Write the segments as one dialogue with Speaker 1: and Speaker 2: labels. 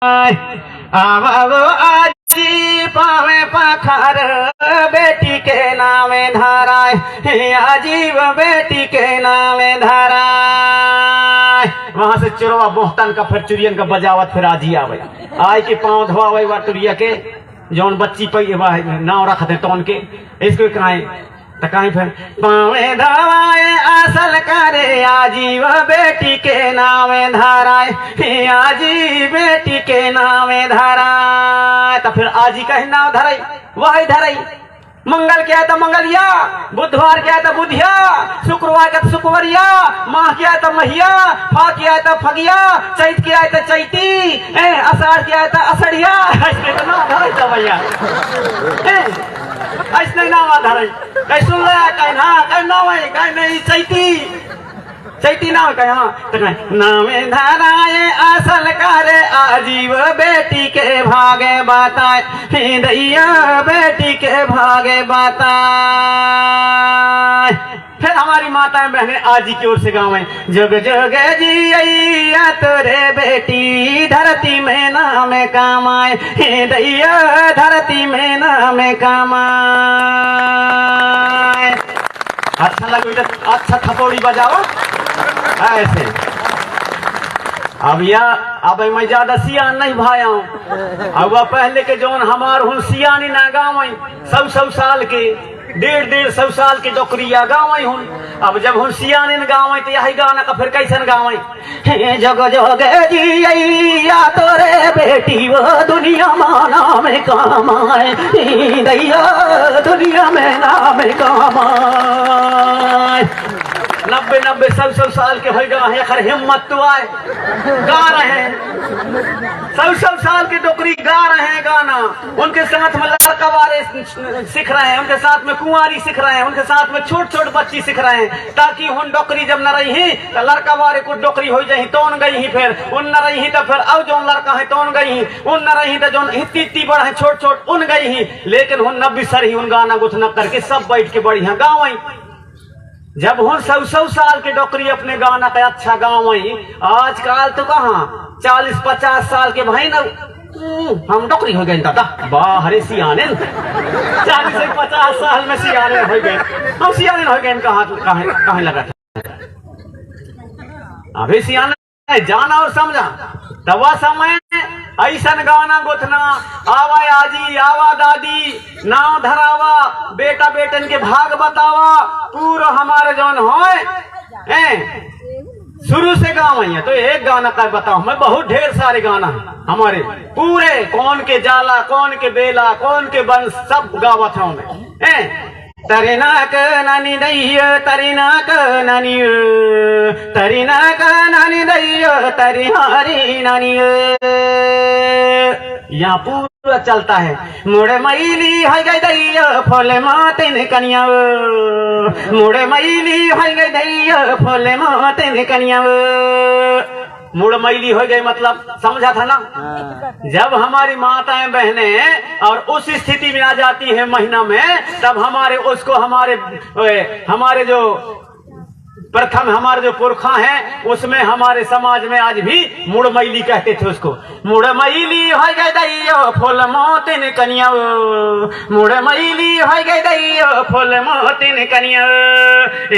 Speaker 1: आवो आजी पावे पखार बेटी के नामे धाराए आजीव बेटी के नामे धाराए। वहां से चुरवा बोहतन का फिर चुरियन का बजावत फिर आजी आवे आय के पाँव धोआवे वा टुरिया के जौन बच्ची पे नाव रखते तो उनके इसको कहां तो कहीं फिर पावे धवाए असल करे आजीव बेटी के नामे धाराए आजी बेटी के नामे धाराए। तो फिर आजी कहे नाव धराई वही धराई। मंगल क्या है तो मंगलिया, बुधवार क्या है तो बुधिया, शुक्रवार क्या तो शुक्रवरिया, माह क्या है तो महिया, फा क्या है तो फगिया, चैत क्या है तो चैती, अषाढ़ क्या है तो असड़िया। ऐसे तो ना धराई तो भैया ऐसे नाम धराई कहीं सुन लिया कहीं ना कहीं ना वही कहीं नहीं चैती नाम कहीं हाँ तो कहीं नामे धराए असल करे आजीव बेटी के भागे बताए दैया बेटी के भागे बताए। फिर हमारी माताएं बहनें आजी की ओर से गाँव जग जग जिया तोरे बेटी धरती में नाम कमाए दैया धरती में नाम कमाए। अच्छा लगे तो अच्छा थपोड़ी बजाओ ऐसे। अब मैं ज्यादा सियान नहीं भाया हूँ। अब वह पहले के जौन हमार हूँ सियानी ना गाँव 100 साल के 150 साल के डोकरिया गाँव हूँ। अब जब हूँ सियानी गाँव तो यही गाना का फिर कैसन गाँव जग जग जिया तोरे बेटी वो दुनिया माना में काम आए दैया दुनिया में नाम काम आए। 90 100 साल के हो गए खर हिम्मत तो आए गा रहे हैं 100 साल की डोकरी गा रहे हैं गाना। उनके साथ में लड़का वाले सीख रहे हैं, उनके साथ में कुंवारी सीख रहे हैं, उनके साथ में छोट बच्ची सीख रहे हैं ताकि उन डोकरी जब न रही तो लड़का वाले को डोकरी हो जाही तो उन गई ही फिर उन न रही तो फिर अब जो लड़का है तो उन गई ही उन न रही तो जो इतनी बड़ा है छोट उन गई ही। लेकिन उन 90 सर ही उन गाना गुथना करके सब बैठ के बढ़िया गाँव जब हूँ 100 साल के डोकरी अपने गाना का अच्छा गाँव आजकल तो कहाँ 40-50 साल के भाई ना हम डोकरी हो गए दादा बाहरे सियाने 40-50 साल में सियाने हो गए हम सियाने हो गए कहाँ लगा था अभी सियाने जाना और समझा तब वह समय ऐसन गाना गुथना आवा आजी आवा दादी नाव धरावा बेटा बेटन के भाग बतावा पूरा हमारे जौन हो शुरू से गाँव है तो एक गाना का बताओ मैं बहुत ढेर सारे गाना है हमारे पूरे कौन के जाला कौन के बेला कौन के बंश सब गावत हूँ मैं तरीनाक नानी दैयो तरीनाक नानी तरीनाक नानी दैयो तरी हारी नानी यहाँ पूरा चलता है मुड़े मैली है गई दैयो फोले माते कनिया मुड़े मैली है गई दैयो फोले माते कनिया मुड़ मैली हो गई मतलब समझा था ना। जब हमारी माताएं बहनें और उस स्थिति में आ जाती है महीना में तब उसको हमारे जो प्रथम हमारे जो पुरखा हैं उसमें हमारे समाज में आज भी मुड़ मैली कहते थे उसको मुड़ मैली हो गई दैयो फूल मोतिन कनिया मुड़ मैली हो गई दैयो फूल मोतिन कनिया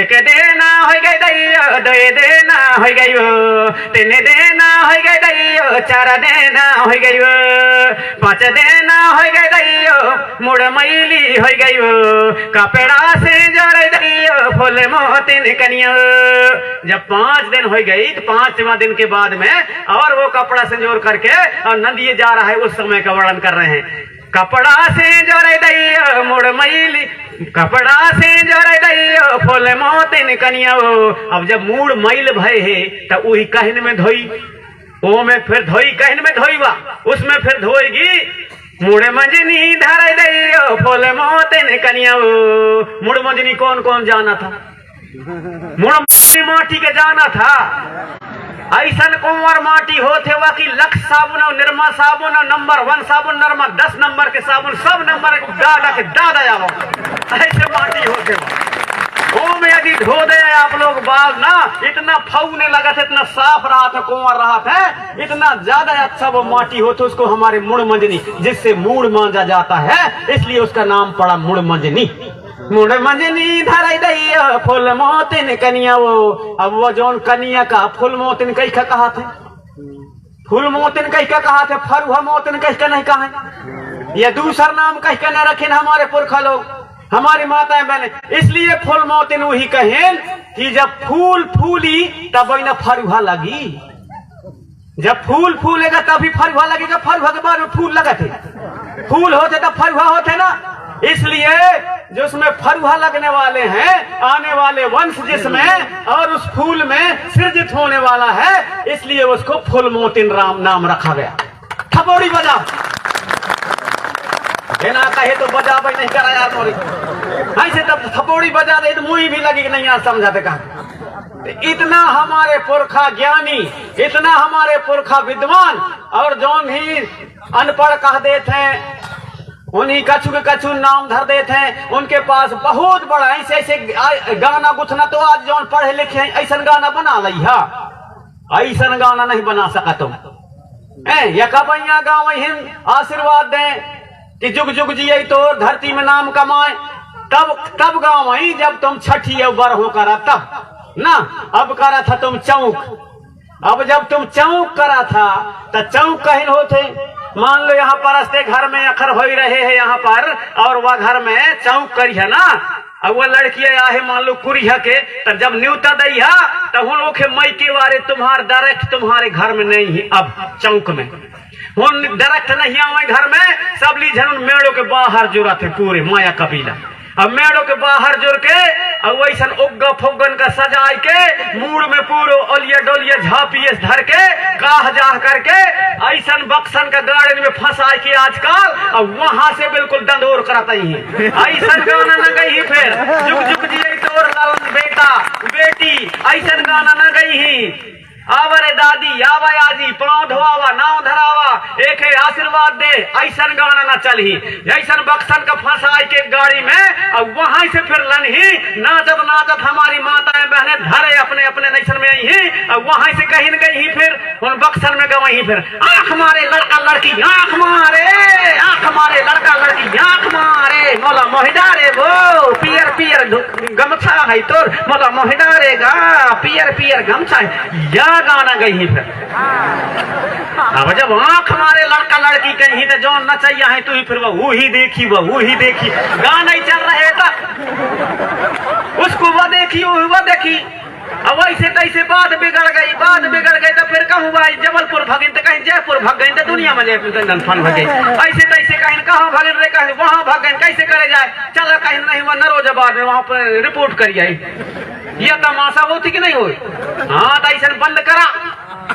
Speaker 1: एक देना हो गई दैयो दो देना हो गई 3 देना हो गई दैयो 4 देना हो गई 5 देना हो गई दैयो मुड़ मैली हो गई कपड़ा से जोड़ दैयो फूल मोतिन कनिया। जब 5 दिन हो गई तो 5वां दिन के बाद में और वो कपड़ा संजोर करके और नदिए जा रहा है उस समय का वर्णन कर रहे हैं कपड़ा से जोड़े दैयो मुड़ मैली कपड़ा से जोड़े दैयो फूल मोतिन कनिया। अब जब मूड मैल भय है तो वही कहन में धोई वो में फिर धोई कहन में धोईवा उसमें फिर धोएगी मुड़ मंजनी धरे दैयो फूल मोतिन कनिया। मुड़ मंजनी कौन कौन जाना था मुड़ माटी के जाना था ऐसन कुंवर माटी होते हुआ कि लख साबुन और निर्मा साबुन और नंबर 1 साबुन नरमा 10 नंबर के साबुन सब नंबर दादा के दादा जाओ ऐसे माटी होते हुआ में यदि धो दे आप लोग बाल ना, इतना फौने लगा था, इतना साफ रहा था, कुंवर रहा था, इतना ज्यादा अच्छा वो माटी हो तो उसको हमारे मुड़ मंजनी, जिससे मूड़ मांजा जाता है, इसलिए उसका नाम पड़ा मुड़ मंजनी। मुड़ मंजनी धराई दैया फूल मोतिन कनिया वो। अब वो जौन कनिया का फूल मोतिन कई का कहा थे, फूल मोतिन कई का कहा थे, फरुहा मोतिन कई का नहीं कहा है। ये दूसरा नाम कहीं का न रखे हमारे पुरखा लोग, हमारी माताएं बहने, इसलिए फूल मोतिन वही कहें कि जब फूल फूली तब न फरुहा लगी, जब फूल फूलेगा तभी फरुहा लगेगा, फरुहा के बाद में फूल लगा थे, फूल होते तब फरुहा होते ना। इसलिए जो उसमें फरुहा लगने वाले हैं, आने वाले वंश जिसमें और उस फूल में सृजित होने वाला है, इसलिए उसको फूल मोतिन राम नाम रखा गया। थपोड़ी बजा ना कहे तो बजा भाई नहीं करा यार मोरी, ऐसे तब थपोड़ी बजा दे तो मुई भी लगी कि नहीं यार समझाते कहा। इतना हमारे पुरखा ज्ञानी, इतना हमारे पुरखा विद्वान, और जौन ही अनपढ़ कह देते हैं उन्हीं कछु के कछु नाम धर देते हैं। उनके पास बहुत बड़ा ऐसे ऐसे गाना गुथना, तो आज जौन पढ़े लिखे हैं ऐसा गाना बना ली है, ऐसा गाना नहीं बना सका तुम। या कबैया गाँव आशीर्वाद दें कि जुग जुग जिये तो धरती में नाम कमाए, तब गाँव वही जब तुम छठी बर हो करा तब ना। अब करा था तुम चौक, अब जब तुम चौक करा था तो चौक कहीं होते, मान लो यहाँ पर अस्ते घर में अखर हो रहे हैं यहाँ पर, और वह घर में चौक करी है ना, अब वह लड़की आहे मान लो कुरिया के, तब जब न्यूता दई है तब उन लोग मई के वारे तुम्हारे डायरेक्ट तुम्हारे घर में नहीं है, अब चौक में डायरेक्ट नहीं आवे घर में, सब ली झन मेड़ों के बाहर जुड़ा थे पूरे माया कबीला। अब मेड़ों के बाहर जुड़ के अब वैसा उग्गा फुग्गन का सजाए के मूड में पूरो ओलिया डोलिया झापिए धर के काह जाह करके ऐसा बक्सन का गार्डन में फंसा के आजकल, अब वहां से बिल्कुल दंडोर करता ही है। ऐसा गाना न गई फिर जुग जुग जिये तोर लालन बेटा बेटी, ऐसा गाना न गई ही। आवरे दादी आवा आजी पाँव धोआवा नाव धरावा एक है आशीर्वाद दे, ऐसा गाना न चलही। ऐसा बक्सन का फंसाई के गाड़ी में अब वहां से फिर लनही नाचत नाचत हमारी माताएं बहने धरे अपने अपने नैसन में आई ही, अब वहां से कहीं न गई ही, फिर उन बक्सन में गवाही फिर आंख मारे लड़का लड़की, आंख मारे लड़का लड़की, आंख मारे मोला मोहिदारे वो पियर पियर गमछा है तोर, मोला मोहिदारे गा पियर पियर गमछा है, या गाना गई फिर। अब जब आंख मारे लड़का लड़की कहीं तो जो नचैया है तू ही फिर वो ही देखी, वो ही देखी, गाना ही चल रहे था, उसको वो देखी वो देखी। अब ऐसे तैसे बात बिगड़ गई तो फिर कहूँ भाई जबलपुर भगिन तो कहीं जयपुर भग गई तो दुनिया में फन भगे, ऐसे तैसे कहीं कहाँ भगिन रे कहीं वहां भग गए, कैसे करे जाए, चल कहीं नहीं वह नरोजाबाद में वहां पर रिपोर्ट करी आई, यह तमाशा होती कि नहीं हो। हाँ तो ऐसा बंद करा,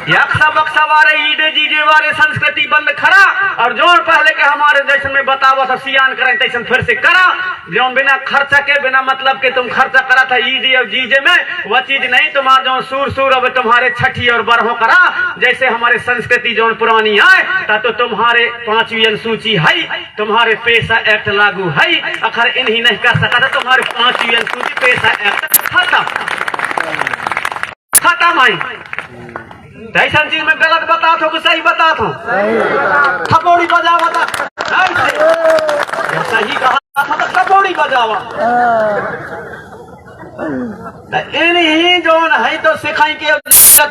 Speaker 1: यक्षा बक्सा वारे ईडे जीजे वाले संस्कृति बंद करा, और जो पहले के हमारे देश में बतावा था सियान करें तैसन फिर से करा, जो बिना खर्चा के बिना मतलब के तुम खर्चा करा था ईडी और जीजे में, वह चीज नहीं। तुम्हारा जो सूर सूर अब तुम्हारे छठी और बरहों करा, जैसे हमारे संस्कृति जो पुरानी है तो तुम्हारे 5वीं अनुसूची है, तुम्हारे पैसा एक्ट लागू है, अखर इन्हीं नहीं कर सका था, तुम्हारे 5वीं अनुसूची पैसा एक्ट खत्म है। ऐसा चीज में गलत बता थो कि सही बता थो, थपोड़ी बजावा था, सही कहा था तो थपोड़ी बजावा। इन्हीं जो है तो सिखाई के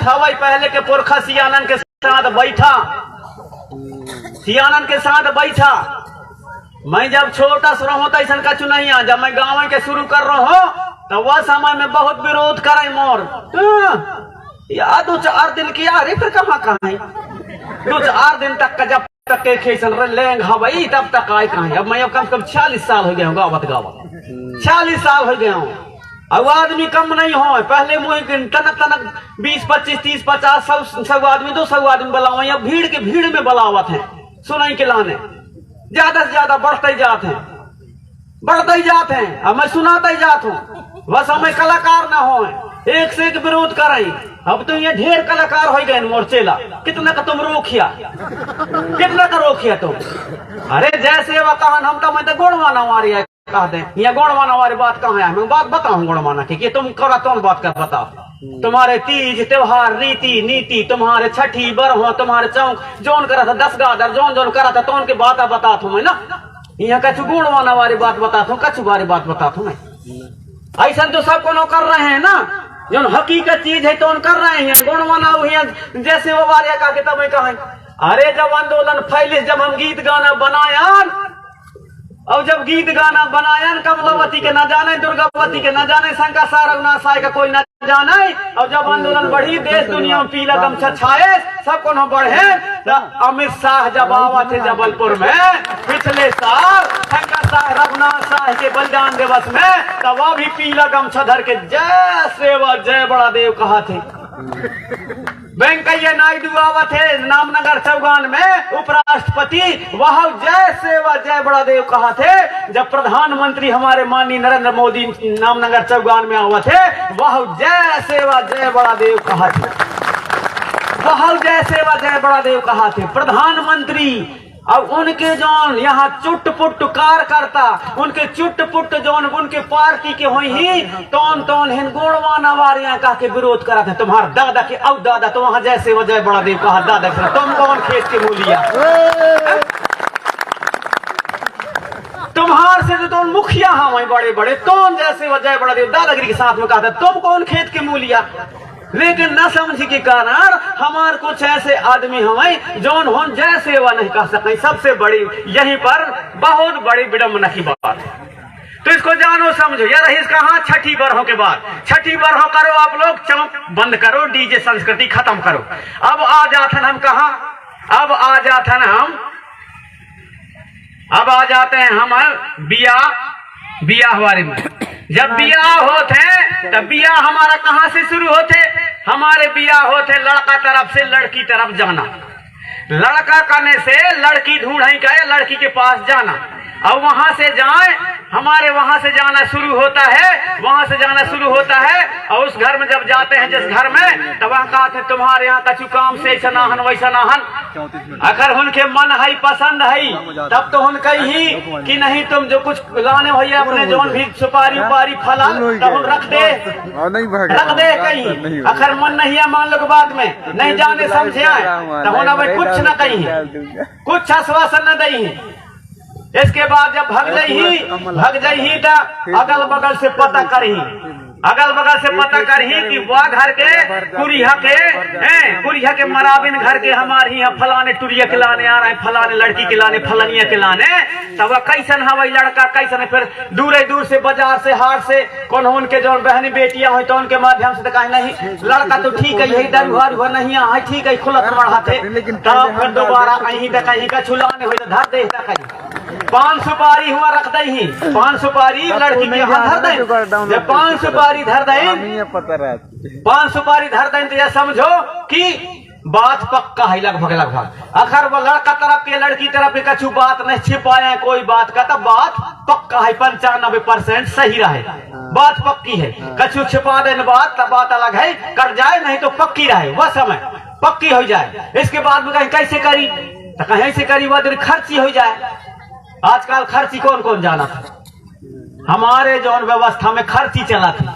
Speaker 1: हवाई पहले के पुरखा सियानन के साथ बैठा, सियानन के साथ बैठा। मैं जब छोटा शुरू होता ऐसा कछु नहीं आ, जब मैं गाँव के शुरू कर रहा हूँ तो वह समय में बहुत विरोध करे मोर, या 2-4 दिन किया, अरे फिर कहाँ है 2-4 दिन तक का जब तक के खेसन लेंग हवाई तब तक आए कहाँ। अब मैं कम से कम 40 साल हो गया हूँ गावत 40 साल हो गया हूँ। अब आदमी कम नहीं हो, पहले मुझे तनक 20, 25, 30, 50, 100 आदमी 200 आदमी बुलावा, या भीड़ में बुलावत है सुनाई के लाने, ज्यादा से ज्यादा बढ़ते जाते हैं। अब मैं सुनाता ही जाता हूँ, बस हमें कलाकार ना हो, एक से एक विरोध करें। अब तो ये ढेर कलाकार हो गए मोर्चेला, कितना का तुम रोकिया, कितना का रोकिया तुम। अरे जैसे वह कहन हम तो मैं तो गोड़वा ना मारिया कह दे यहाँ गुणवाना वाली बात कहाँ है? मैं बात बताऊं गुणवाना की कि तुम करा कौन बात कर बताओ। तुम्हारे तीज त्योहार रीति नीति, तुम्हारे छठी बरहो, तुम्हारे चौक जोन करा था 10 गादर जोन जोन करा था तो उनके बात बता थू मैं ना। यहाँ कछु गुणवाना वाली बात बता थू, कछु बारी बात बता थू मैं। ऐसा तो सब को कर रहे हैं ना, जो हकीकत चीज है तो उन कर रहे हैं। गुणवाना जैसे वो वारिया का के तब कहा अरे जब आंदोलन फैले, जब हम गीत गाना बनाया और जब गीत गाना बनाया कमलावती के न जाने, दुर्गावती के न जाने, शंकर रघुनाथ साय का कोई न जाने, और जब आंदोलन बढ़ी देश दुनिया में पीला गमछा छाए सब को न बढ़े, तो अमित शाह जब आवा थे जबलपुर में पिछले साल शंकर रघुनाथ साय के बलिदान दिवस में, तब वह भी पीला गमछा धर के जय सेवा जय बड़ा देव कहा थे। वेंकैया नायडू आवा थे नामनगर चौगान में उपराष्ट्रपति, वह जय सेवा जय बड़ा देव कहा थे। जब प्रधानमंत्री हमारे माननीय नरेंद्र मोदी नामनगर चौगान में आवा थे, वह जय सेवा जय बड़ा देव कहा थे। वह जय सेवा जय बड़ा देव कहा थे प्रधानमंत्री। अब उनके जौन यहाँ चुट पुट कार्यकर्ता, उनके चुट पुट जौन उनके पार्टी के हुई ही तौन हिन गुणवाना वारियां कह के विरोध करा थे। तुम्हारा दादा के अब दादा तो वहां जैसे वजह बड़ा देव कहा दादा से तुम कौन खेत के मूलिया, तुम्हार से तो मुखिया हाँ बड़े बड़े तौन जैसे वजह बड़ा देव दादागिरी के साथ में कहा था तुम कौन खेत के मूलिया। लेकिन न समझ के कारण हमारे कुछ ऐसे आदमी हमें जौन हो जय सेवा नहीं कह सकते। सबसे बड़ी यहीं पर बहुत बड़ी विडम्बना की बात है, तो इसको जानो समझो। यार इसका हाँ छठी बरहों के बाद छठी बरहों करो आप लोग, चौक बंद करो, डीजे संस्कृति खत्म करो। अब आ जाथन हम कहा, अब आ जाथन हम, अब आ जाते हैं हम बियाह वाले में। जब बियाह होते तब बियाह हमारा कहाँ से शुरू होते? हमारे बियाह होते लड़का तरफ से लड़की तरफ जाना, लड़का करने से लड़की ढूंढई का लड़की के पास जाना, और वहां से जाए हमारे वहां से जाना शुरू होता है, वहां से जाना शुरू होता है। और उस घर में जब जाते हैं जिस घर में, तब वहां कहा थे तुम्हारे यहाँ कछु काम से ऐसा नाहन वैसा नाहन, अगर उनके मन है पसंद है तब तो उन कही कि नहीं तुम जो कुछ लाने भैया अपने जौन भी सुपारी उपारी फला तब उन रख दे कहीं। अगर मन नहीं है मान लो बात में नहीं जाने समझे आए तब उन्हें कुछ न कही, कुछ आश्वासन न दही। इसके बाद जब भग जाही तो अगल बगल से पता करही, अगल बगल से पता करही कि वह घर के कुरिया के मराबिन घर के हमारे यहाँ फलाने टुरिया के लाने आ रहे हैं, फलाने लड़की के लाने, फलनिया के लाने। तब वह कैसन हवाई लड़का कैसन, फिर दूर से बाजार से हाट से कौन उनके जो बहनी बेटियां हुई तो उनके माध्यम से कहा नहीं लड़का तो ठीक है, दरुआ नहीं है ठीक है, खुलत बढ़ाते। तब फिर दोबारा कहीं कहीं का छुलाने हुई धर दे कहीं 5 सुपारी हुआ रख दही, 5 सुपारी लड़की के यहाँ धर दे। जब 5 सुपारी धर दे, 5 सुपारी धर दे तो यह समझो कि बात पक्का है लगभग। अगर वो लड़का तरफ के लड़की तरफ के कछु बात नहीं छिपाए कोई बात का, तब बात पक्का है 95% सही रहे, बात पक्की है। कछु छिपा देने बात तब बात अलग है, कर जाए नहीं तो पक्की रहे, वह समय पक्की हो जाए। इसके बाद में कहीं कैसे करी तो कहीं ऐसे करी वह दिन खर्ची हो जाए। आजकल खर्ची कौन कौन जाना था, हमारे जौन व्यवस्था में खर्ची चला थी।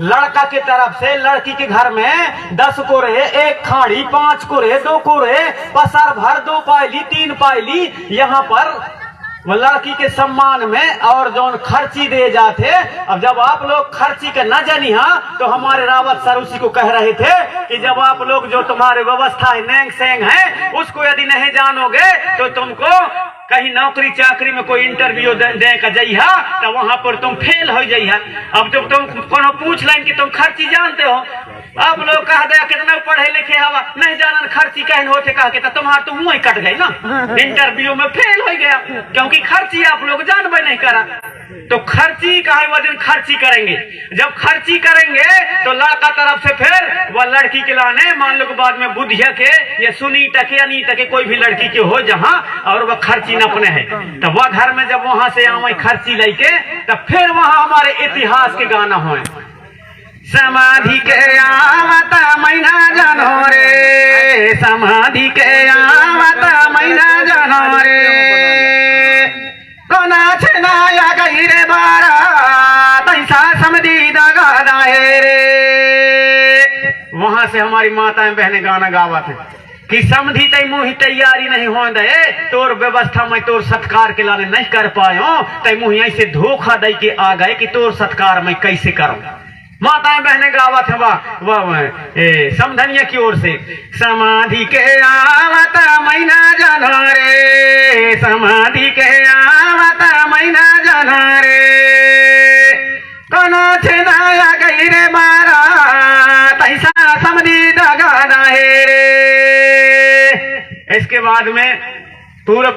Speaker 1: लड़का के तरफ से लड़की के घर में 10 कोरे, 1 खाड़ी, 5 कोरे, 2 कोरे, पसर भर 2 पायली 3 पायली, यहाँ पर लड़की के सम्मान में और जौन खर्ची दे जाते। अब जब आप लोग खर्ची के न जानी तो हमारे रावत सर उसी को कह रहे थे कि जब आप लोग जो तुम्हारे व्यवस्था है नेंग सेंग है उसको यदि नहीं जानोगे तो तुमको कहीं नौकरी चाकरी में कोई इंटरव्यू दे का जइहा तो वहां पर तुम फेल हो जइहा। अब जब तुम कोनो पूछ लें कि तुम खर्ची जानते हो, अब लोग कह दे कितना पढ़े लिखे हवा नहीं जानन खर्ची कहन होते कह के तुम्हारा तो मुंह ही कट गई ना, इंटरव्यू में फेल हो गया क्योंकि खर्ची आप लोग जानबे नहीं करा। तो खर्ची कहे वह दिन खर्ची करेंगे, जब खर्ची करेंगे तो लड़का तरफ से फिर वह लड़की के लाने मान लो बाद में बुधिया के या सुनी टके अनी टके कोई भी लड़की के हो जहां और वह खर्ची न अपने है, तब वह घर में जब वहां से आवे खर्ची लेके तब फिर वहां हमारे इतिहास के गाना हो समाधि के आवता महीना जानो रे, समाधि के आवता महीना जानो रे, कोना छनाया गई रे बारा तैसा समझी दगा दाए रे। वहां से हमारी माताएं बहनें गाना गावत है कि समझी तई मुही तैयारी नहीं हो दे, तोर व्यवस्था में तोर सत्कार के लाने नहीं कर पायो, तई मुही ऐसे धोखा दे के आ गए कि तोर सत्कार मैं कैसे करूं। माताएं बहनें गावत है वाह समझनिया की ओर से समाधि के आवत महीना जाना रे, समाधि के आवत महीना जाना रे, कोनो छनाया गई रे मारा तैसा समझी दगा दाए रे। इसके बाद में पूरा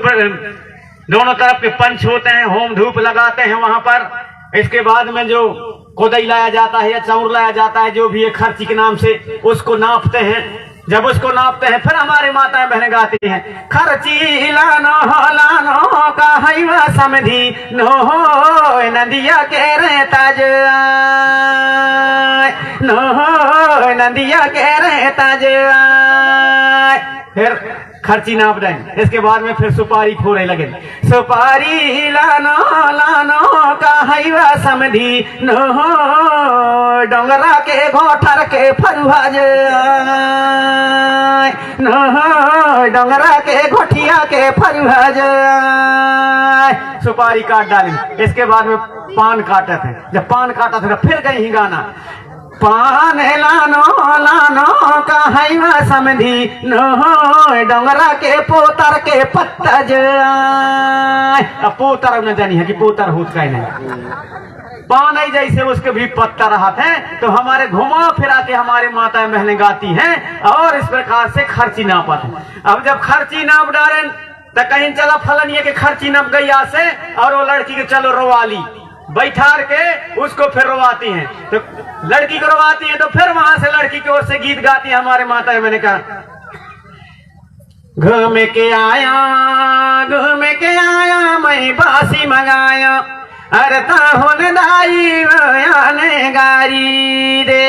Speaker 1: दोनों तरफ के पंच होते हैं, होम धूप लगाते हैं वहां पर। इसके बाद में जो कोदई लाया जाता है या चाउर लाया जाता है, जो भी है खर्ची के नाम से उसको नापते हैं। जब उसको नापते हैं फिर हमारी माताएं बहनें गाती हैं खर्ची लानो का हैवा समझी नो नदिया के रे ताज नो नदिया के रे ताज। फिर खर्ची नाप दें। इसके बाद में फिर सुपारी फोड़े लगे, सुपारी लानो का हैवा समझी नो डोंगरा के घोठर के फरुआ नो डोंगरा के घोटिया के फरुआ। सुपारी काट डाली। इसके बाद में पान काटे थे। जब पान काटा था फिर कहीं गाना पान लानो का हैवा समझी नो डोंगरा के पोतर के पत्ता जाए। अब पोतर न जानी है कि पोतर होत का नहीं, पान ही जैसे उसके भी पत्ता रहते हैं। तो हमारे घुमा फिरा के हमारे माताएं बहनें गाती हैं और इस प्रकार से खर्ची नापत है। अब जब खर्ची नाप डाले तो कहीं चला फलन ये के खर्ची नप गई यहाँ से और वो लड़की के चलो रोवाली बैठार के उसको फिर रोवाती हैं। तो लड़की को रोवाती हैं तो फिर वहां से लड़की की ओर से गीत गाती है हमारे माताएं। मैंने कहा घूम के आया मैं बासी मंगाया अरे ताहुन दाई आने गारी दे।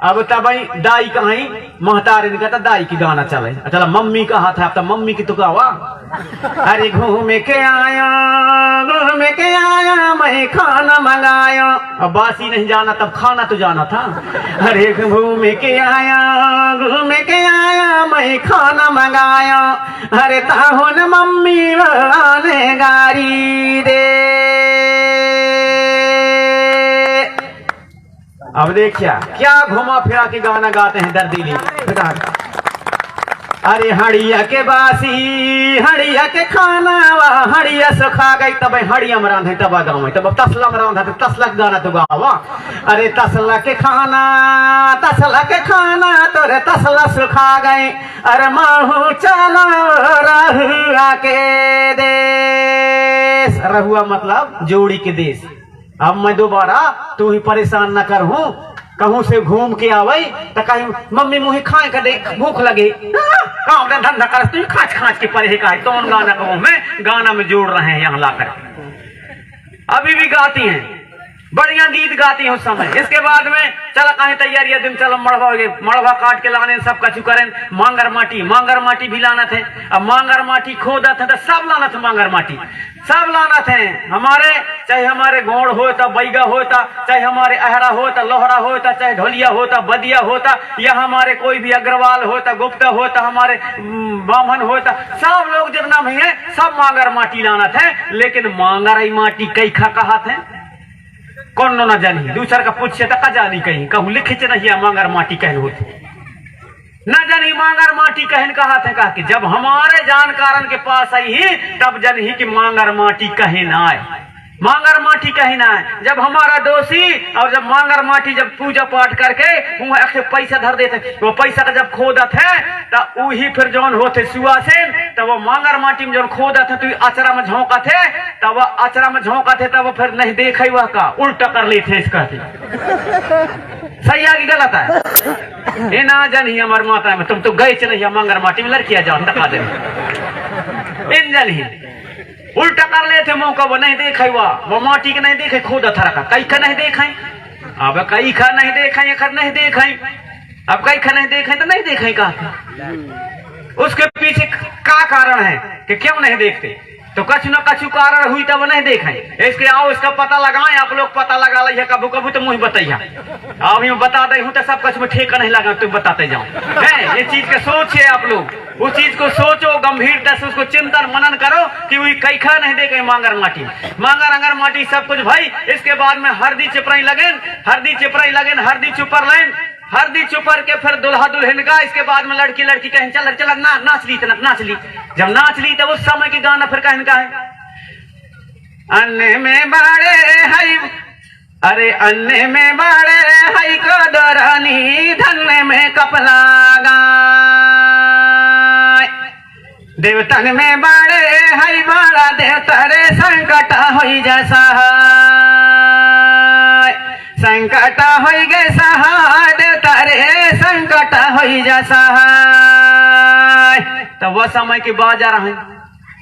Speaker 1: अब तब दाई कहीं महतारे ने कहता दाई की गाना चले चला मम्मी का हाथ है। अब तो मम्मी की तो गावा अरे घूम के आया मैं खाना मंगाया। अब बासी नहीं जाना तब खाना तो जाना था। अरे घूम के आया मैं खाना मंगाया अरे ताहुन मम्मी आने गारी दे। अब देखिए क्या घुमा फिरा के गाना गाते हैं दर्दीली। अरे हड़िया के बासी हड़िया के खाना हड़िया सुखा गई तब हड़िया में रांधे तब गाँव तब तसला में रांधा तसला के गाना तो गावा। अरे तसला के खाना तोरे तसला सुखा गए अरे माहू चलो रहुआ के देश। रहुआ मतलब जोड़ी के देश। अब मैं दोबारा तू ही परेशान न कर हूँ कहूँ से घूम के आवे तो कहीं मम्मी मुही खाए का देख भूख लगे काम धंधा कर तू खाच के परे का तो गाना कहूँ मैं गाना में जोड़ रहे हैं यहाँ लाकर। अभी भी गाती हैं बढ़िया गीत गाती हैं उस समय। इसके बाद में चला कहीं तैयारी दिन चलो मड़वा काट के लाने सब कछु करें। मांगर माटी भी लाना थे। अब मांगर माटी खोदा था तो सब लाना था मांगर माटी सब लाना थे हमारे, चाहे हमारे गोड़ होता बैगा होता चाहे हमारे अहरा होता लोहरा होता चाहे ढोलिया होता बदिया होता या हमारे कोई भी अग्रवाल होता गुप्ता होता हमारे बामन होता सब लोग जितना भी है सब मांगर माटी लाना थे। लेकिन मांगर माटी कई खा कहा थे कौन न जानी दूसर का पूछे तो जानी कहीं कहूँ लिखे नहीं मांगर माटी कहन होती न जानी मांगर माटी कहन कहा थे कहा कि जब हमारे जानकारन के पास आई ही तब जन ही कि मांगर माटी कहे ना आए मांगर माटी कहे ना आए। जब हमारा दोषी और जब मांगर माटी जब पूजा पाठ करके वह पैसा धर देते वो पैसा का जब खोदत है तो वही फिर जौन होते सुआ से तब वो मांगर माटी में जौन खोदत है तो अचरा में झोंका थे तब वह अचरा में झोंका थे तब फिर नहीं देखे वह का उल्टा कर लेते इसका सही आगे गलत है ये ना जानी हमारे माता में तुम तो गए चले मांगर माटी में लड़कियां जाओ टका दे इन जानी उल्टा कर लेते मौका वो नहीं देखे वो माटी के नहीं देखे खुद अथरा का कई का नहीं देखे। अब कई खा नहीं देखे एक नहीं देखे अब कई खा नहीं देखे तो नहीं देखे कहा उसके पीछे क्या कारण है कि क्यों नहीं देखते। तो कछु न कछु कारण हुई तब नहीं देखें। इसके आओ इसका पता लगाएं, आप लोग पता लगा ली है कबू कबू तो मुझे बताइए। अभी मैं बता दे हूँ तो सब कुछ में ठेका नहीं लगा तो बताते जाऊँ है। ये चीज का सोच है, आप लोग उस चीज को सोचो गंभीरता से, उसको चिंतन मनन करो कि वही कैखा नहीं देखे मांगर माटी मांगर अंगर माटी सब कुछ भाई। इसके बाद में हरदी चिपराई लगेन, हरदी चिपराई लगेन, हरदी चुपर लेन, हरदी चुपर के फिर दुल्हा दुल्हन का। इसके बाद में लड़की लड़की कहें चल चल नाच ली, नाच ली। जब नाच ली तब उस समय की गाना फिर कहन का है अन्य में बाड़े हई, अरे अन्य में बाड़े हई को दरानी, धन्य में कपला गाय। देवतन में बाड़े हई बाड़ा देवता रे, संकट होई जैसा संकट होई गए सहाय, देवता रे संकट होई जैसा। तो वह समय के बाद जा रहे हैं,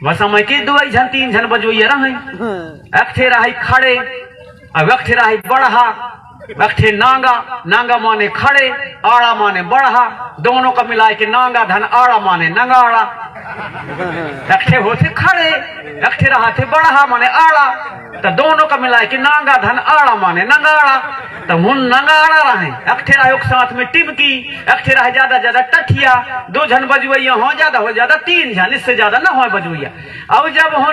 Speaker 1: वह समय की 2 झन 3 झन बजोइया रहे। अखठे रही खड़े, अब अखठे रही बढ़ा, अखठे नांगा, नांगा माने खड़े, आड़ा माने बढ़ा, दोनों का मिलाए के नांगा धन आड़ा माने नंगाड़ा। अखठे होते खड़े, अखठे रहा थे बढ़ा माने आड़ा, तो दोनों का मिलाए कि नांगा धन आड़ा माने नंगाड़ा। तो मुन नंगाड़ा रहे, अखठे रहे एक साथ में टिमकी, अखठे रहे ज्यादा ज्यादा टठिया, 2 झन बजवैया हो ज्यादा 3 झन, इससे ज्यादा न हो बजवैया। अब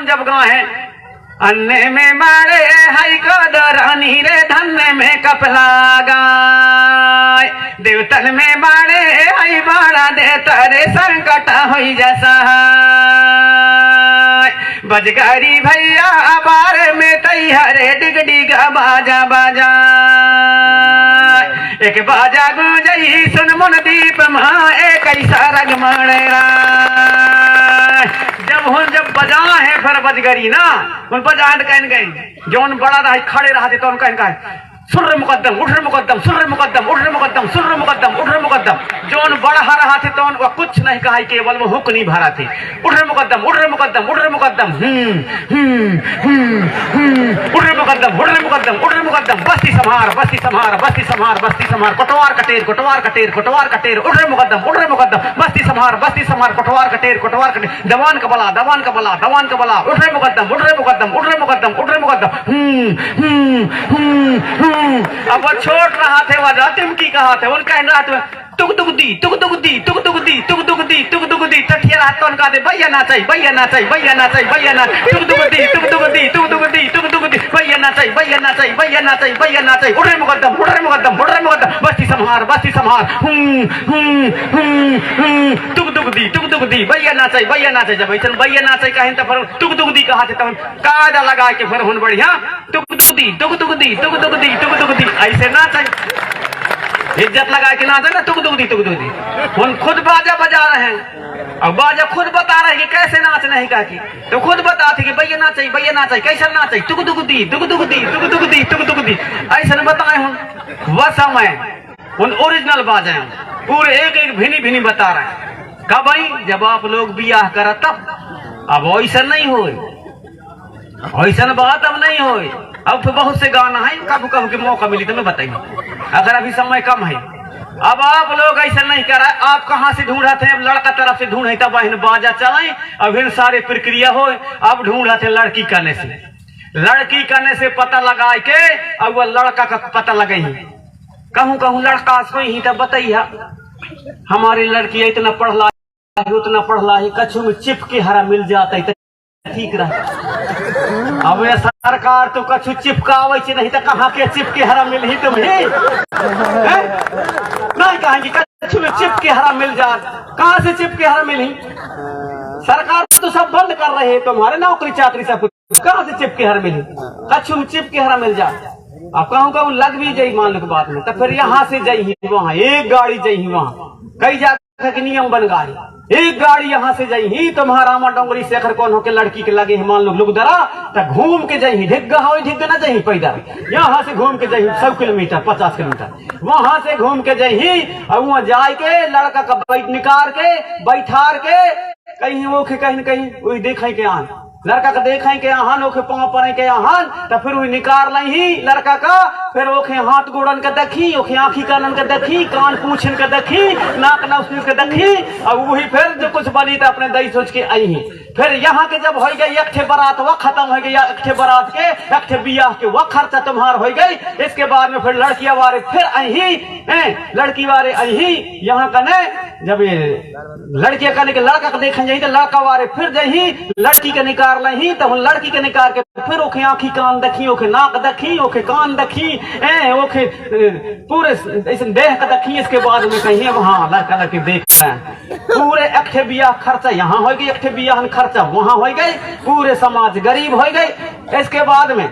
Speaker 1: जब गाए अन्य में मारे हई को दरानी रे, धन्य में कपला गाय। देवतन में मारे हई बाड़ा देता रे, संकट होई जैसा। बजगारी भैया बार में तैयारे, डिग डिग बाजा बाजा। एक बाजा गुंजई सुन मुन दीप माँ, एक ऐसा रग माणेरा। जब बजा है फिर बजगरी ना उन बजा कहन गए जौन बड़ा रहा खड़े रहा तो कहन कहे सुर मुकद्दम उठ मुकद्दम, सुर मुकद्दम उठ मुकद्दम, सुर मुकद्दम उठ मुकद्दम। जौन बढ़ा रहा थे तो वह कुछ नहीं कहा, केवल वो हुक नहीं भरा थे। उठ मुकद्दम उठ मुकद्दम उठ मुकद्दम, उठ मुकद्दम उठ मुकद्दम उठ मुकद्दम। बस्ती संहार बस्ती संहार बस्ती संहार बस्ती संहार, कोटवार कटेर कोटवार कटेर कोटवार कटेर। उठ मुकद्दम बस्ती संहार कोटवार कटेर कोटवार कटेर। दवान का बला दवान का बला दवान का बला। उठ मुकद्दम उठ मुकद्दम उठ मुकद्दम उठ मुकद्दम। अब वो छोट रहा थे, वह टिमकी कहा थे, उन कहन रहा था तुक तुक दी तुक तुक दी तुक तुक दी तुक तुक दी तुक तुक दी। टठिया रहा तो उनका दे भैया नाचाई भैया नाचाई भैया नाचाई भैया नाच। तुक तुक दी तुक तुक दी तुक तुक दी तुक तुक दी, भैया नाचाई भैया नाचाई भैया नाचाई भैया नाचाई। उठ मुकद्दम उठ मुकद्दम उठ मुकद्दम। बस्ती संहार तुक तुक दी तुक तुक दी, भैया नाचाई भैया नाचाई। जब ऐसा भैया नाचाई कहें तो फिर तुक तुक दी कहा थे, तब कायदा लगा के फिर हुन बढ़िया तुक तुक दी तुक तुक दी तुक तुक दी तुक तुक दी, ऐसे नाचाई इज्जत लगा के नाचे ना तुक तुक दी तुक तुक दी। उन खुद बाजा बजा रहे हैं, अब बाजा खुद बता रहे हैं कि कैसे नाचना है का की, तो खुद बताते कि भैया नाचाई कैसे नाचाई तुक तुक दी तुक तुक दी तुक तुक दी तुक तुक दी, ऐसा बताए हूँ। वह समय उन ओरिजिनल बाजा हैं, पूरे एक एक भिनी भिनी बता रहे हैं। कब आई जब आप लोग बियाह करा तब। अब ऐसा नहीं हो, ऐसा बात अब नहीं हो। अब तो बहुत से गाना है, कब कब के मौका मिली तो मैं बताइए, अगर अभी समय कम है। अब आप लोग ऐसा नहीं करा, आप कहाँ से ढूंढ रहे थे, लड़का तरफ से ढूंढे तब बहन बाजा चलाए, अब इन सारे प्रक्रिया हो। अब ढूंढ रहे थे लड़की करने से पता लगा के, अब वह लड़का का पता लगे ही। कहूँ लड़का सोई ही तब बताइए, हमारी लड़की इतना पढ़ला उतना पढ़ला है, कछु में चिप के हरा मिल जाता है ठीक रहे। अब ये सरकार तो कछु चिपकावे नहीं तो कहाँ के चिप के हरा मिल ही तुम्हें नहीं कहेंगे कछु में चिप के हरा मिल जाए, कहाँ से चिप के हरा मिल ही। सरकार तो सब बंद कर रहे हैं, तुम्हारे नौकरी चाकरी सब कुछ, कहाँ से चिप के हरा मिली, कछु में चिप के हरा मिल जाए। अब कहूँ लग भी जाये मान लो बात में, तो फिर यहाँ से जाइए वहाँ एक गाड़ी जाइए, वहाँ कई जगह के नियम बन गाड़ी, एक गाड़ी यहाँ से जाइए तुम्हारा रामा डोंगरी से अखर कौन होके लड़की के लगे मान लो लोग दरा, तो घूम के जाइए ढिग्गा हो ढिग्गा ना जाइए पैदल, यहाँ से घूम के जाइए 100 किलोमीटर 50 किलोमीटर, वहां से घूम के जाइए और वहाँ जाए के लड़का का निकाल के बैठार के कहीं वो कहीं वही देखे के आन लड़का का देखें के आहान ओखे पाँव पड़े के आहान तो फिर वो निकाल नहीं लड़का का फिर ओखे हाथ गोड़न के देखी ओखे आँखी कानन के देखी कान पूछन के देखी नाक नौसनी के देखी और वही फिर जो कुछ बनी तो अपने दही सोच के आई फिर यहाँ के जब हो गई एक ठे बारात वह खत्म हो गई एक ठे बारात के एक ठे बियाह के वह खर्चा तुम्हार हो गई। इसके बाद में फिर लड़कियां वारे फिर आई लड़की वारे आई यहाँ कने जब ये लड़कियां कने के लड़का के देखें जाही तो लड़का वारे फिर जाही लड़की के निकाल नहीं तो लड़की के निकाल के फिर ओखे आँखी कान देखी ओखे नाक देखी ओखे कान देखी ओखे पूरे देह का देखी। इसके बाद में कहीं वहाँ लड़का लड़की देख रहे हैं पूरे एक ठे बियाह खर्चा यहाँ हो गई एक ठे बियाह खर्चा वहाँ हो गई पूरे समाज गरीब हो गई। इसके बाद में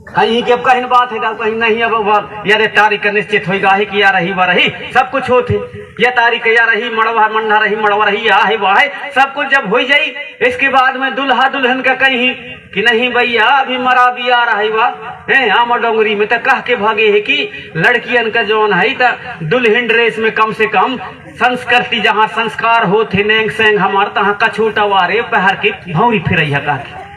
Speaker 1: कहीं के कहीं बात है कहीं नहीं अब यार तारीख का निश्चित होगा ही कि या रही वह रही सब कुछ होते यह तारीख या रही मड़वा मंडा रही मड़वा रही या है वाह सब कुछ जब हो जाई। इसके बाद में दुल्हा दुल्हन का कहीं कि नहीं भैया अभी मरा भी आ रहा है वाह आम डोंगरी में तो कह के भागे है कि लड़कियन का जौन है तो दुल्हन ड्रेस में कम से कम संस्कृति जहाँ संस्कार होते नेंग सेंग हमार तहाँ कछूटा वारे पहर के भौरी फिर कह के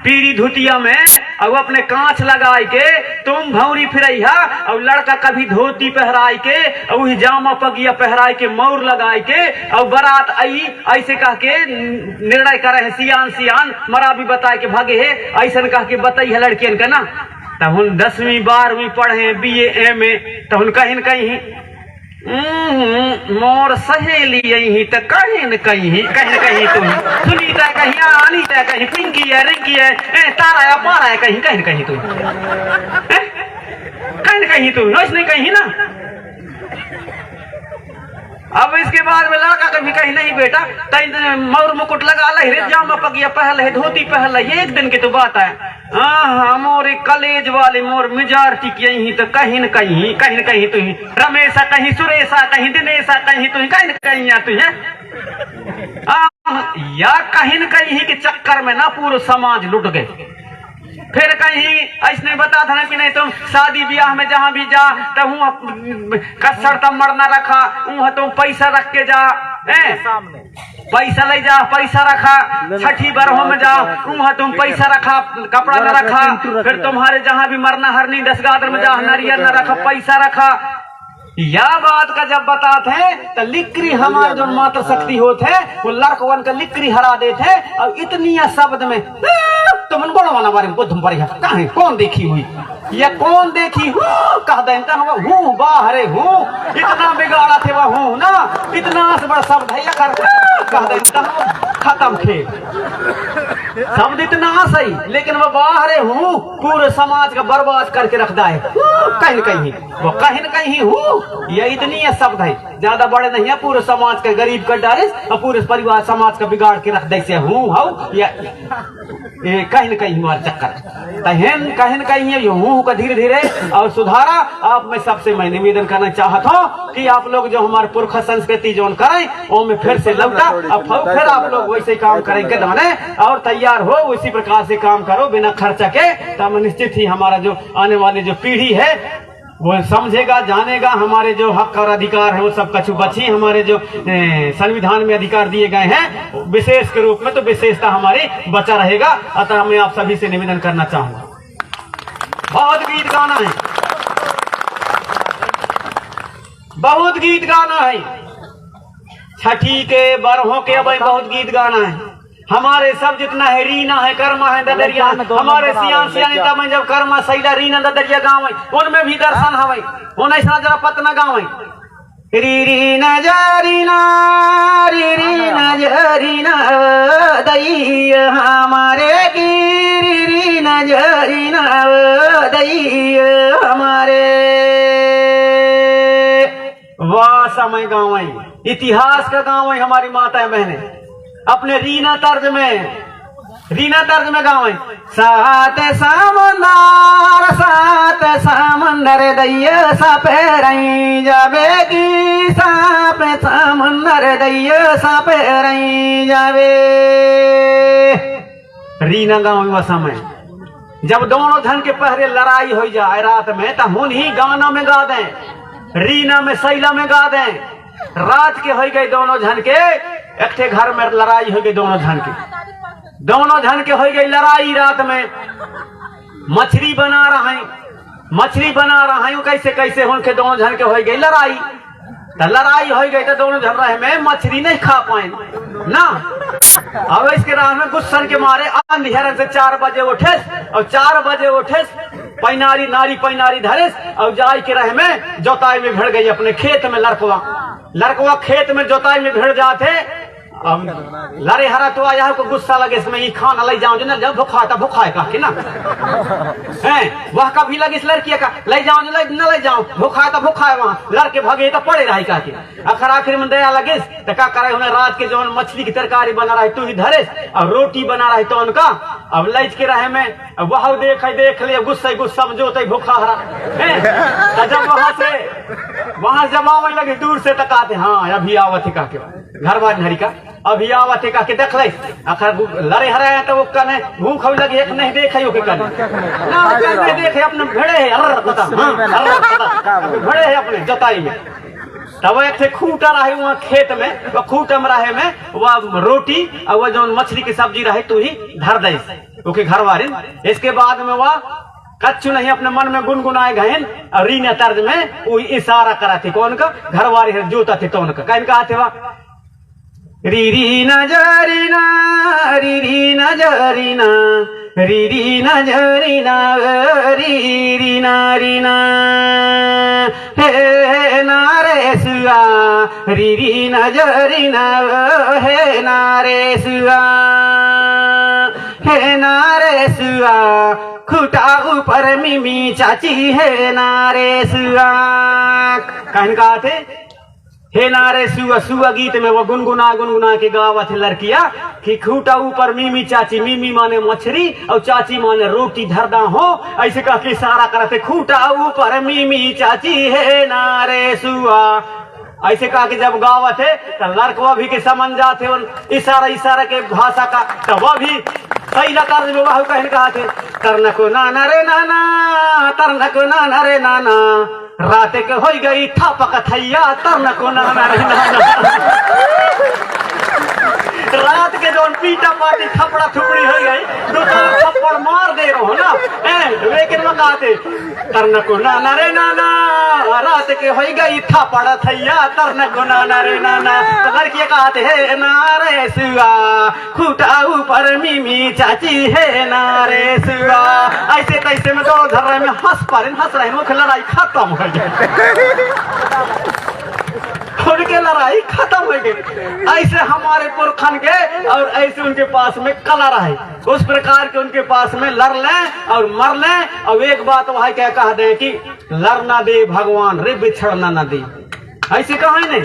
Speaker 1: पीरी धुतिया में और अपने कांच लगाए के तुम भौरी फिरैहा और लड़का कभी धोती पहराए के और जामा पगिया पहराए के मौर लगाए के और बारात आई ऐसे कह के निर्णय करे है सियान सियान मरा भी बताए के भागे है ऐसा कह के बताई है लड़कियन का ना तब हम 10वीं 12वीं पढ़े BA MA तो हम कहीं न कहीं मोर सहेली यही तो कहीं न कहीं तुम सुनीता कहीं अनीता कहीं पिंकी है रिंकी है तारा है पारा है कहीं कहीं कहीं तुम कहीं तुम नहीं कहीं ना। अब इसके बाद में लड़का कभी कहीं नहीं बेटा मोर मुकुट लगा ले जामा पगिया पहले धोती पहले एक दिन की तो बात है मोरे कलेज वाले मोर मेजॉरिटी यही तो कहीं न कहीं तू रमेशा कहीं सुरेशा कहीं दिनेशा कहीं तू कहीं या तू है या कहीं न कहीं के चक्कर में ना पूरा समाज लुट गए। फिर कहीं ऐसने बता था ना कि नहीं तुम शादी ब्याह में जहाँ भी जा तो कसर तब मरना रखा तुम पैसा रख के जा पैसा ले जा पैसा रखा छठी बरहों में जाओ वहाँ तुम पैसा रखा कपड़ा न रखा फिर तुम्हारे जहाँ भी मरना हरनी 10 गादर में जा नारियल न रखा पैसा रखा। या बात का जब बताते हैं तो लिक्री हमारे जो मात्र शक्ति होते हैं वो लड़कवन का लिक्री हरा देते हैं और इतनी शब्द में तुम बड़वाना बारे में बुद्धम पड़ेगा कहीं कौन देखी हुई या कौन देखी कह दे हूँ बाहरे हूँ इतना बिगाड़ा थे वह हूँ ना इतना बड़ा शब्द है कह दे खत्म खेल शब्द इतना सही लेकिन वह बाहरे हूँ पूरे समाज का बर्बाद करके रखता है कहीं न कहीं वो कहीं न कहीं हूँ ये इतनी शब्द है ज्यादा बड़े नहीं है पूरे समाज के गरीब कर डाले और पूरे परिवार समाज का बिगाड़ के रख दे से हूँ या कहीं न कहीं हमारे चक्कर कहीं न कहीं ये हूँ का धीरे धीरे और सुधारा। आप मैं सबसे मैं निवेदन करना चाहता हूँ कि आप लोग जो हमारे पुरखा संस्कृति जो करें वो में फिर से लौटा और फिर आप लोग वैसे काम करेंगे दाने और तैयार हो उसी प्रकार से काम करो बिना खर्चा के तब निश्चित ही हमारा जो आने वाली जो पीढ़ी है वो समझेगा जानेगा हमारे जो हक और अधिकार है वो सब कछु बची हमारे जो संविधान में अधिकार दिए गए हैं विशेष के रूप में तो विशेषता हमारी बचा रहेगा। अतः मैं आप सभी से निवेदन करना चाहूंगा बहुत गीत गाना है बहुत गीत गाना है छठी के बरहों के अब बहुत गीत गाना है हमारे सब जितना है रीना है कर्मा है ददरिया हमारे सियान सियानिता में जब कर्मा सैला रीना ददरिया गाँव है उनमें भी दर्शन हवे उन ऐसा जरा पतना गाँव है री री नजरीना दैया हमारे की री नजरीना दैया हमारे वाह समय गाँव है इतिहास का गाँव है हमारी माता बहने अपने रीना तर्ज में गाँव है सात समंदर दैया सपेरई जावेगी साप समंदर दैया सपेरई जावे रीना गाँव में समय जब दोनों धन के पहरे लड़ाई हो जाए रात में तो हुन ही गाना में गा दें रीना में सैला में गा दें रात के हो गए दोनों धन के एक घर में लड़ाई हो गई दोनों धन की दोनों जन के हो गई लड़ाई रात में। मछली बना रहे कैसे कैसे उनके दोनों जन के हो गई लड़ाई। तो लड़ाई हो गई तो दोनों जन रहे में मछली नहीं खा पाए ना। अब इसके राह में गुस्सन के मारे अंधेरन से 4 बजे उठे और 4 बजे उठे पैनारी नारी पैनारी धरे और जाई के रहे में जोताई में भिड़ गई अपने खेत में। लड़कवा खेत में जोताई में भिड़ जाते। अब लड़े हरा तो आया को गुस्सा लगे इसमें ये खाना ले जाऊं ना जब भूखा है कहा ना है वह कभी लगे इस लड़की का ले जाऊं न ले जाऊं भूखा है वहां लड़के भगे तो पड़े रही कहा के आखिर में दया लगे तो क्या करे उन्हें रात के जो मछली की तरकारी बना रहा है तू ही धरे और रोटी बना रहा है तो उनका अब लज के रहे में वह देख ले गुस्सा में जो भूखा हरा है। जब वहां जब आवे लगे दूर से तकाते हाँ अभी आवत है का घर बार हरी का अभी आवत है का के देख ले आखिर लड़े हरे हैं तो वो कने भूख हो लगे एक नहीं देखे के कने ना नहीं देखे अपने भेड़े है भेड़े है अपने जोताई में। तब एक थे खूटा रहे वहाँ खेत में वो खूट में रहे में वह रोटी और वह जो मछली की सब्जी रहे तू ही धर दे ओके घर वाले। इसके बाद में वह कच्चू नहीं अपने मन में गुनगुनाए गए और रीना तर्ज में वो इशारा करा थे कौन का घर वाले जोता थे तो उनका कहीं कहा थे वह रीरी नजरीना रीरी नजरीना रीरी नजरीना रीरी नारीना हे नारे सुआ रीरी नजरीना हे नारे सुआ हे नारे सुआ खूटा ऊपर मिमी चाची है नारे सुआ कहीं कहा थे हे नारे सुआ गीत में वो गुनगुना के गावा थे लड़किया कि खूटा ऊपर मीमी चाची मीमी माने मछली और चाची माने रोटी धरदा हो ऐसे कह के इशारा करते खूटा ऊपर मीमी चाची है नारे सुआ ऐसे कहा कि जब गावत है तो लड़कवा भी के समझ जाते इशारा के भाषा का तो वह भी सही लकार में वह कहने कहा थे तरनको नाना रे नाना तरनको नाना रे नाना रात के हो गई थापक थैया तरनको नाना रे नाना रात के जो पीटा पाटी थपड़ा थुपड़ी हो गई दूसरा थप्पड़ मार दे रहो ना लेकिन मैं कहते तरनको नाना रे नाना रात के हो गई थपड़ा थैया तरनको नाना रे नाना। तो लड़की कहते है नारे सुआ खूटा ऊपर मिमी चाची है नारे सुआ ऐसे तैसे में दो धर रहे में हंस रहे मुख लड़ाई खत्म हो गई उनके लड़ाई खत्म हो गई। ऐसे हमारे पुरखन के और ऐसे उनके पास में कला रहे उस प्रकार के उनके पास में लड़ लें और मर लें। और एक बात वह क्या कह दे कि लड़ना दे भगवान रे बिछड़ना न दे ऐसे कहा नहीं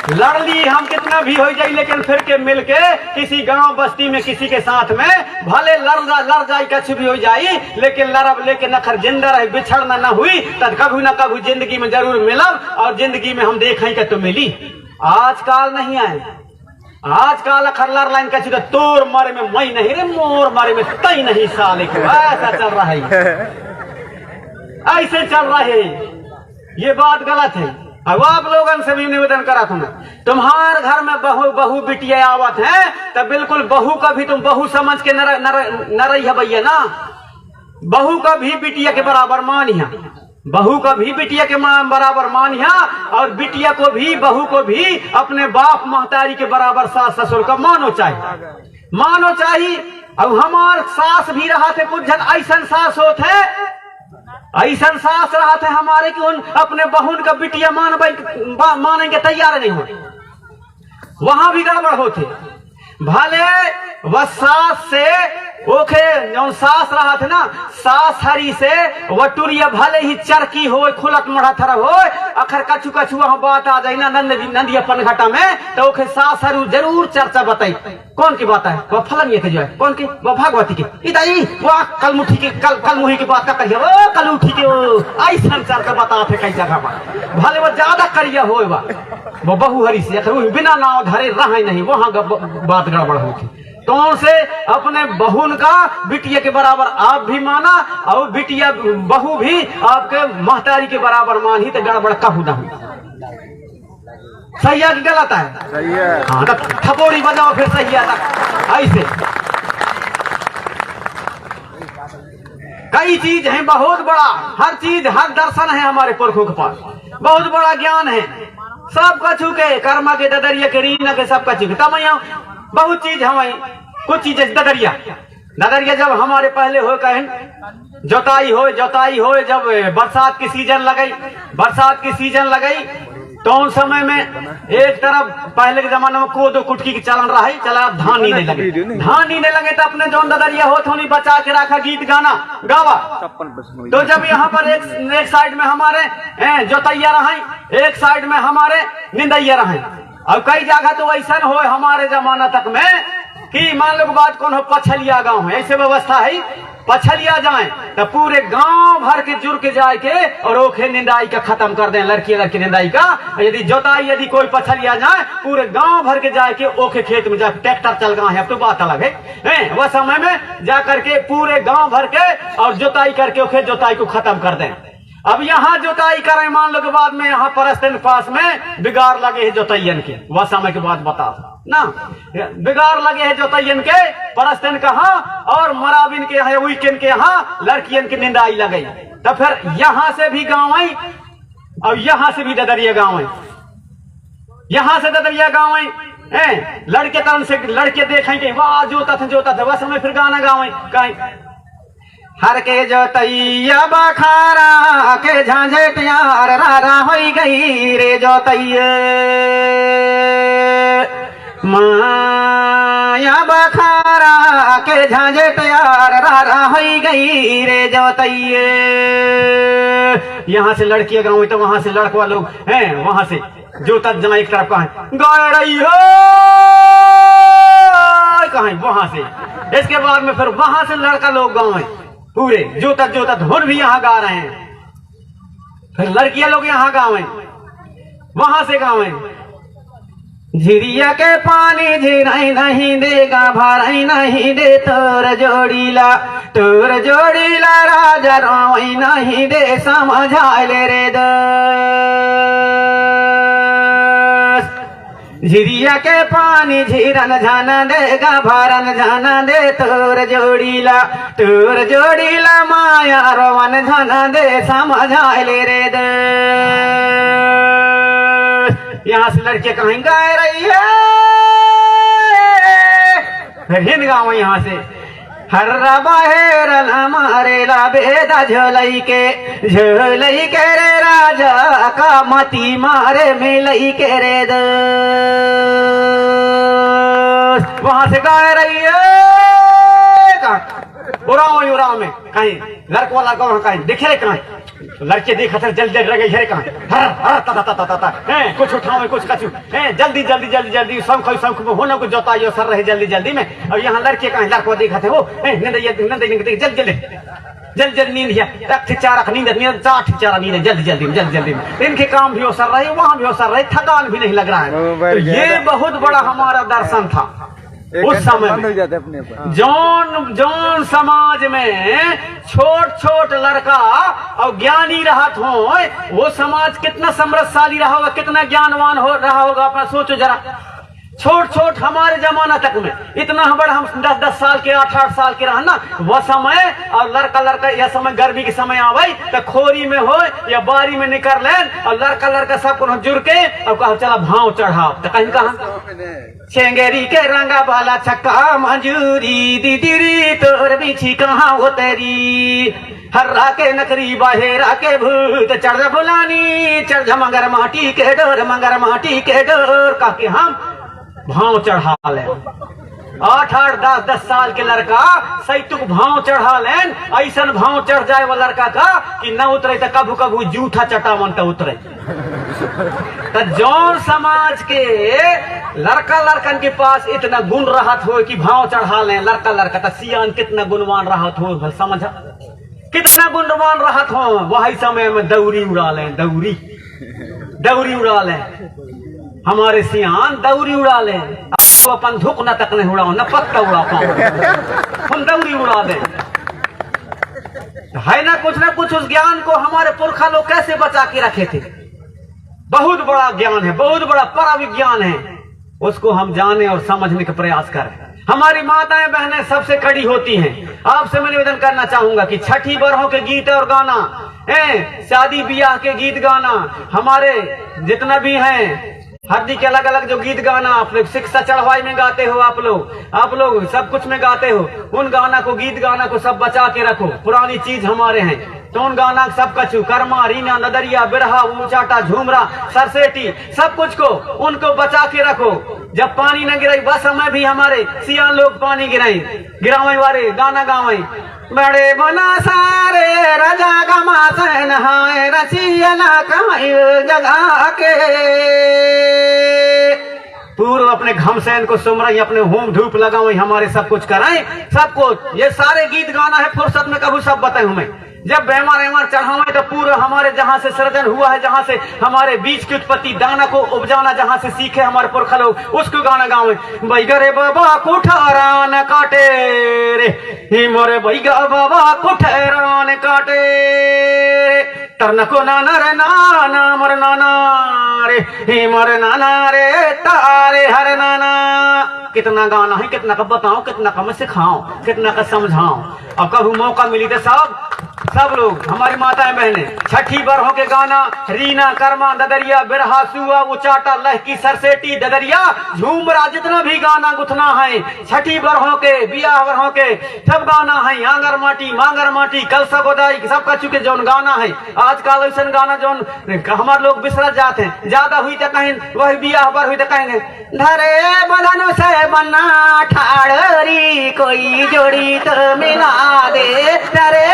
Speaker 1: लड़ ली हम कितना भी हो जाए लेकिन फिर के मिल के किसी गांव बस्ती में किसी के साथ में भले लड़ जाए कछ भी हो जाए लेकिन लड़ब लेके नखर जिंदा रहे बिछड़ना न हुई तब कभी न कभी जिंदगी में जरूर मिलब और जिंदगी में हम देखें कि तो मिली। आजकल नहीं आए आजकल अखर लड़ लाइन कछ तो तोर मारे में मई नहीं रे मोर मारे में तई नहीं साले को ऐसा चल रहा है ऐसे चल रहा है। ये बात गलत है। अब आप लोगों से भी निवेदन करा तुम्हारे घर में बहू बिटिया आवत है तो बिल्कुल बहू का भी तुम बहू समझ के न रही है भैया ना। बहू का भी बिटिया के बराबर मानिया बहू का भी बिटिया के बराबर मानिया और बिटिया को भी बहू को भी अपने बाप महतारी के बराबर सास ससुर का मानो चाहिए। अब हमार सास भी रहा थे कुछ जन ऐसा सास होते ऐसा सास रहा था हमारे कि उन अपने बहन का बिटिया मानेंगे तैयार नहीं हो वहां भी गड़बड़ होते भले वह सास से ओखे जो सास रहा था ना सास हरी से वटुरिया भले ही चरकी हो खुलत मढ़ा थर हो अखर कछु वहां बात आ जाए ना नंदी अपन घाटा में तो ओखे सास हरू जरूर चर्चा बताई कौन की बात है वह फलन ये जो है कौन की वह भागवती की इताई वह कलमुठी की कलमुही की बात का करिए वो कलमुठी के ऐसा चर्चा बताते कई जगह पर भले वो ज्यादा करिया हो वो बहु हरी से बिना नाव धरे रहे नहीं वहां बात गड़बड़ होती तो से अपने बहन का बिटिया के बराबर आप भी माना और बिटिया बहू भी आपके महतारी के बराबर मानी तो गड़बड़ कहू ना सही है कि गलत है? सही है। हाँ तो थपोड़ी बजाओ फिर सही आता ऐसे कई चीज है, बहुत बड़ा हर चीज, हर दर्शन है हमारे पुरखों के पास, बहुत बड़ा ज्ञान है। सबका छुके कर्मा के ददरिया के रीना के सबका छुके तब यहाँ बहुत चीज हमारी कुछ चीज ददरिया ददरिया जब हमारे पहले हो कहें जोताई हो जब बरसात की सीजन लगई तो उन समय में एक तरफ पहले के जमाने में कोदो कुटकी की चलन रहा है, चला धान नीने लगे तो अपने जो ददरिया हो थोड़ी बचा के रखा, गीत गाना गावा। तो जब यहाँ पर एक साइड में हमारे जोतैया रहे, एक साइड में हमारे निंदैया रहे, और कई जगह तो ऐसा हो हमारे जमाना तक में कि मान लो बात कौन हो पछलिया गांव है, ऐसे व्यवस्था है पछलिया जाए तो पूरे गांव भर के जुड़ के जाए के और ओखे निंदाई का खत्म कर दें, लड़की निंदाई का। यदि जोताई यदि कोई पछलिया जाए पूरे गांव भर के जाए के ओखे खेत में जाके ट्रैक्टर चल गया है, अब तो बात अलग है। वह समय में जा करके पूरे गांव भर के और जोताई करके ओखे जोताई को खत्म कर दें। अब यहाँ जोताई करें मान लो के बाद में यहाँ परस्तन पास में बिगाड़ लगे है जोतैयन के, वह समय के बाद बता ना बिगाड़ लगे है जोतैयन के परस्तन कहा और मराबिन के यहाँ वीकेंड के यहाँ लड़कियन की निंदाई लगी। तो फिर यहाँ से भी गाँव आई और यहाँ से भी ददरिया गाँव आई, यहाँ से ददरिया गाँव आई लड़के तन से लड़के देखेंगे वाह जोता था वह समय फिर गाना गाँव आई कहीं हर के जोतैया बखारा के झांझे प्यार रारा हो गई रे जोतैया माया बखारा के झांझे प्यार रारा हो गई रे जोतैया। यहाँ से लड़कियां गाँव तो वहां से लड़का लोग हैं, वहां से जोता जना एक तरफ कहा गा रही हो कहा वहां से, इसके बाद में फिर वहां से लड़का लोग गाँव पूरे जोता धुन भी यहाँ गा रहे हैं, फिर लड़कियां लोग यहाँ गाँव वहां से गाँव झिरिया के पानी झिराई नहीं देगा भराई नहीं दे तोर जोड़ीला राजा रावई नहीं दे समझा ले रे झिरिया के पानी झिरन झाना देगा भरन झाना दे तोर जोड़ीला माया रोवन झाना दे समझा ले रे यहाँ से लड़के कहीं गा रही है हिंद गाँव यहाँ से हर्रा बाहेर हमारे ला बेदा झोलई के रे राजा का मती मारे मिलई के रे वहां से गा रही है उराव में कहीं लड़का वाला गाँव कहीं दिखे रे कहीं लड़के देखा था जल्दी लगे हेरे कहाँ कुछ उठाओ कुछ कछु जल्दी सब होना कुछ जोताइयो सर रहे जल्दी में। और यहाँ लड़के कहाँ लड़को देखा थे वो जल्दी नींद नींद 4 नींद जल्दी में इनके काम भी हो सर रहे, वहाँ भी हो सर रहे, थकान भी नहीं लग रहा है। तो ये बहुत बड़ा हमारा दर्शन था उस समय जौन समाज में छोट लड़का और ज्ञानी रहा हो वो समाज कितना समृद्धशाली रहा होगा, कितना ज्ञानवान हो रहा होगा। अपना सोचो जरा, छोट हमारे जमाना तक में इतना बड़ा हम 10 साल के 8 साल के रहा ना वह समय, और लड़का यह समय गर्मी के समय आवे तो खोरी में हो या बारी में निकल ले और लड़का सब को जुड़ के और कहा चला भाव चढ़ाओ तो कहीं कहा चेंगेरी के रंगा वाला छक्का मंजूरी दीदी तोर बिछी कहाँ हो तेरी हर्रा के नकरी बाहेरा के भूत चढ़ भुलानी चढ़ मगर माटी के डोर कह के हम भाव चढ़ा ले 8-10 साल के लड़का सैतुक भाव चढ़ा लेन, ऐसा भाव चढ़ जाए वो लड़का का कि न उतरे तो कभू जूठा चटावन तो उतरे। तो जौन समाज के लड़कन के पास इतना गुण रहत हो कि भाव चढ़ा लें लड़का तो सियान कितना गुणवान रहत हो, समझा कितना गुणवान रहत हो। वही समय में दौरी उड़ा लें हमारे सियान दौरी उड़ा लें, अपन धुक न तक नहीं उड़ाओ न पत्ता उड़ा पाओ हम दौरी उड़ा दें। है ना कुछ उस ज्ञान को हमारे पुरखा लोग कैसे बचा के रखे थे। बहुत बड़ा ज्ञान है, बहुत बड़ा पराविज्ञान है, उसको हम जाने और समझने का प्रयास करें। हमारी माताएं बहनें सबसे कड़ी होती हैं। आपसे मैं निवेदन करना चाहूंगा कि छठी बरहों के गीत और गाना, शादी ब्याह के गीत गाना, हमारे जितना भी हैं हल्दी के अलग अलग जो गीत गाना, आप लोग शिक्षा चढ़वाई में गाते हो, आप लोग सब कुछ में गाते हो, उन गाना को गीत गाना को सब बचा के रखो। पुरानी चीज हमारे हैं तो उन गाना सब कछु, कर्मा, रीना, नदरिया, बिरहा, ऊंचाटा, झूमरा, सरसेटी, सब कुछ को उनको बचा के रखो। जब पानी न गिराई बस समय भी हमारे सियान लोग पानी गिरावे वाले गाना गावे। बड़े बना सारे राजा गमासन हाय रसियना कमाई जगा के, पूर्व अपने घमसैन को सुमरई, अपने होम धूप लगाओ, हमारे सब कुछ कराएं, सब कुछ। ये सारे गीत गाना है फुर्सत में कभी सब बताए हमें। जब बेमार चढ़ावे तो पूर्व हमारे जहाँ से सृजन हुआ है, जहाँ से हमारे बीज की उत्पत्ति, दाना को उपजाना जहाँ से सीखे हमारे पुरखा लोग, उसको गाना गावे। बैगरे बाबा कुठारान काटे रे, मोरे बैगा बाबा कुठारान काटे, तरनको नाना रे नाना मोर नाना रे, मोरे नाना रे तारे हर नाना। कितना गाना है, कितना का बताओ, कितना का मैं सिखाऊं, कितना का समझाऊं। अब कभी मौका मिली तो सब लोग हमारी माताएं बहनें छठी बरहों के गाना, रीना, कर्मा, ददरिया, बिरहा, सुआ, उचाटा, लहकी, सरसेटी, ददरिया, झूमरा, जितना भी गाना गुथना है छठी बरहों के, बियाह बरहों के सब गाना है। आंगर माटी, मांगर माटी, कलसा गोदाई, सब का चुके जौन गाना है। आजकल ऐसा गाना जौन हमारे लोग बिसरत जाते हैं। ज्यादा हुई तो कहें वही बियाह बर हुई तो कहेंगे धरे बदन से बन्ना ठाड़री, कोई जोड़ी तो मिला दे, धरे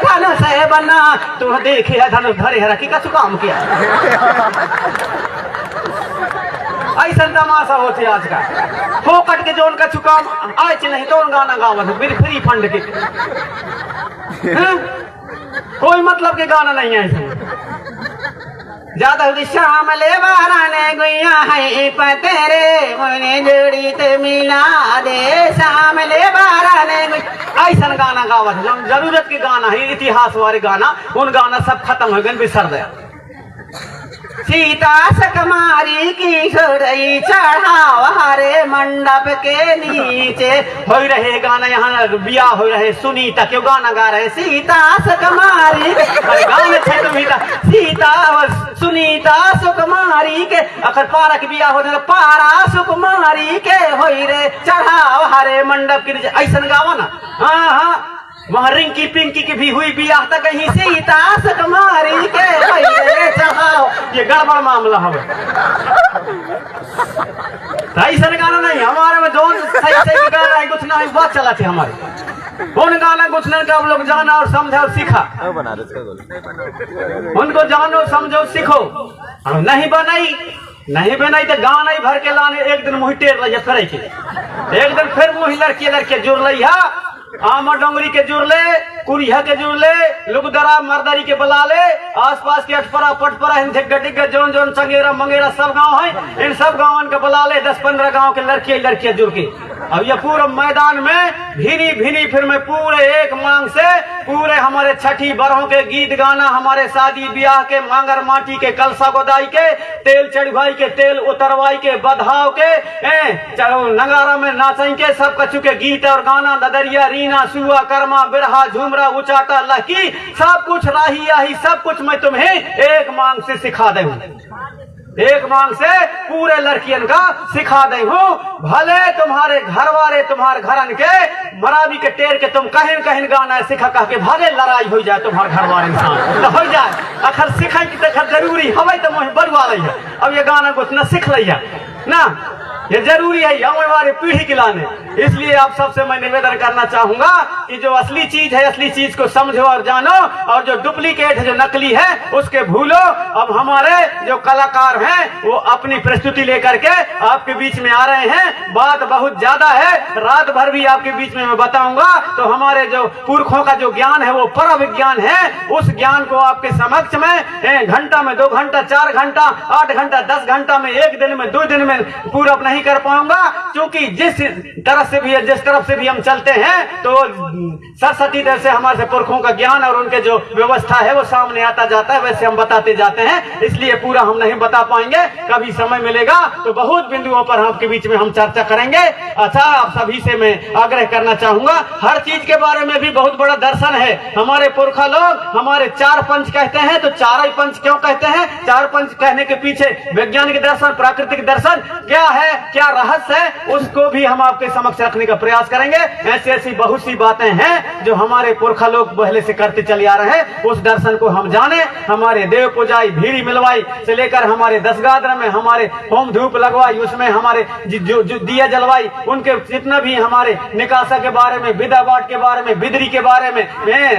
Speaker 1: धन से बन्ना, तू देखे धन भरे हरा की कछु काम किया। ऐसा तमाशा होते आज का फोकट के जोन का चुकाम आज नहीं तो गाना गावत फ्री फंड के, कोई मतलब के गाना नहीं है इसमें। ज्यादा शाम ले बाराने गुइया है पतेरे, मुझे जोड़ी ते मिला दे, शाम ले बाराने गुइया, ऐसा गाना गावत है। जो जरूरत के गाना है, इतिहास वाले गाना, उन गाना सब खत्म हो गए, बिसर गया। सीता सकमारी की छोड़ई चढ़ाव हरे मंडप के नीचे, हो रहे गाना यहाँ बियाह हो रहे, सुनीता क्यों गाना गा रहे, सीता सकमारी गाने थे तुम्हें, सीता सुनीता सुकुमारी के, अगर पारा के बियाह होते तो पारा सुकुमारी के हो रे चढ़ाव हरे मंडप के नीचे, ऐसा गावा ना। हाँ वहाँ रिंकी पिंकी की भी हुई बियाह तक कहीं सीता सुकुमारी के भैया चढ़ाओ, ये गड़बड़ मामला है। ऐसा गाना नहीं हमारे में, जो सही गाना है कुछ नहीं बात चला थे हमारे, उन गाना कुछ नहीं का हम लोग जाना और समझा और सीखा, उनको जानो समझो सीखो। नहीं बनाई तो गाना ही भर के लाने, एक दिन मुँह टेर लिया करे के, एक दिन फिर मुँह लड़के जुड़ लिया, आमा डोंगरी के जुड़ ले, कुरिया के जुड़ ले, लुगदरा मर्दारी के बुला ले, आसपास के अटपरा पटपरा डिग्गा जोन जोन चंगेरा मंगेरा सब गांव है, इन सब गांवन के बुला ले, 10-15 गांव के लड़कियां जुड़ के। अब ये पूरे मैदान में भिनी फिर में पूरे एक मांग से पूरे हमारे छठी बरहों के गीत गाना, हमारे शादी ब्याह के, मांगर माटी के, कलसा गोदाई के, तेल चढ़वाई के, तेल उतरवाई के, बधाव के, नगारा में नाचई के, सब कछु के गीत और गाना, ददरिया, रीना, सुआ, कर्मा, बिरहा, झूमरा, उचाटा, लहकी, सब कुछ राही आही सब कुछ मैं तुम्हें एक मांग से सिखा दे हूँ, एक मांग से पूरे लड़कियन का सिखा दे हूँ। भले तुम्हारे घर वाले तुम्हारे घरन के मरावी के टेर के तुम कहीं कहीं गाना सिखा कह के भले लड़ाई हो जाए तुम्हारे घर वाले इंसान तो हो जाए, अखर सिखाई की तो जरूरी हमें तो मुझे बरुआ रही है। अब ये गाना कुछ न सीख लिया ना, ये जरूरी है आने वाली पीढ़ी के लाने। इसलिए आप सबसे मैं निवेदन करना चाहूंगा कि जो असली चीज है असली चीज को समझो और जानो, और जो डुप्लीकेट है जो नकली है उसके भूलो। अब हमारे जो कलाकार हैं वो अपनी प्रस्तुति लेकर के आपके बीच में आ रहे हैं, बात बहुत ज्यादा है, रात भर भी आपके बीच में मैं बताऊंगा। तो हमारे जो पुरखों का जो ज्ञान है वो पर विज्ञान है, उस ज्ञान को आपके समक्ष में घंटा में 2 घंटा 4 घंटा 8 घंटा 10 घंटा में 1 दिन में 2 दिन में पूरा नहीं नहीं कर पाऊंगा, क्योंकि जिस तरफ से भी हम चलते हैं तो सरस्वती देव से हमारे पुरखों का ज्ञान और उनके जो व्यवस्था है वो सामने आता जाता है, वैसे हम बताते जाते हैं, इसलिए पूरा हम नहीं बता पाएंगे। कभी समय मिलेगा तो बहुत बिंदुओं पर आपके बीच में हम चर्चा करेंगे। अच्छा, आप सभी से मैं आग्रह करना चाहूंगा, हर चीज के बारे में भी बहुत बड़ा दर्शन है। हमारे पुरखा लोग हमारे चार पंच कहते हैं, तो चार ही पंच क्यों कहते हैं? चार पंच कहने के पीछे वैज्ञानिक दर्शन, प्राकृतिक दर्शन क्या है, क्या रहस्य है, उसको भी हम आपके समक्ष रखने का प्रयास करेंगे। ऐसी ऐसी बहुत सी बातें हैं जो हमारे पुरखा लोग पहले से करते चले आ रहे हैं, उस दर्शन को हम जाने। हमारे देव पूजाई, भीड़ी मिलवाई से लेकर हमारे दसगात्र में हमारे होम धूप लगवाई, उसमें हमारे जो दिया जलवाई, उनके जितना भी हमारे निकासा के बारे में, विदा बाट के बारे में, बिदरी के बारे में,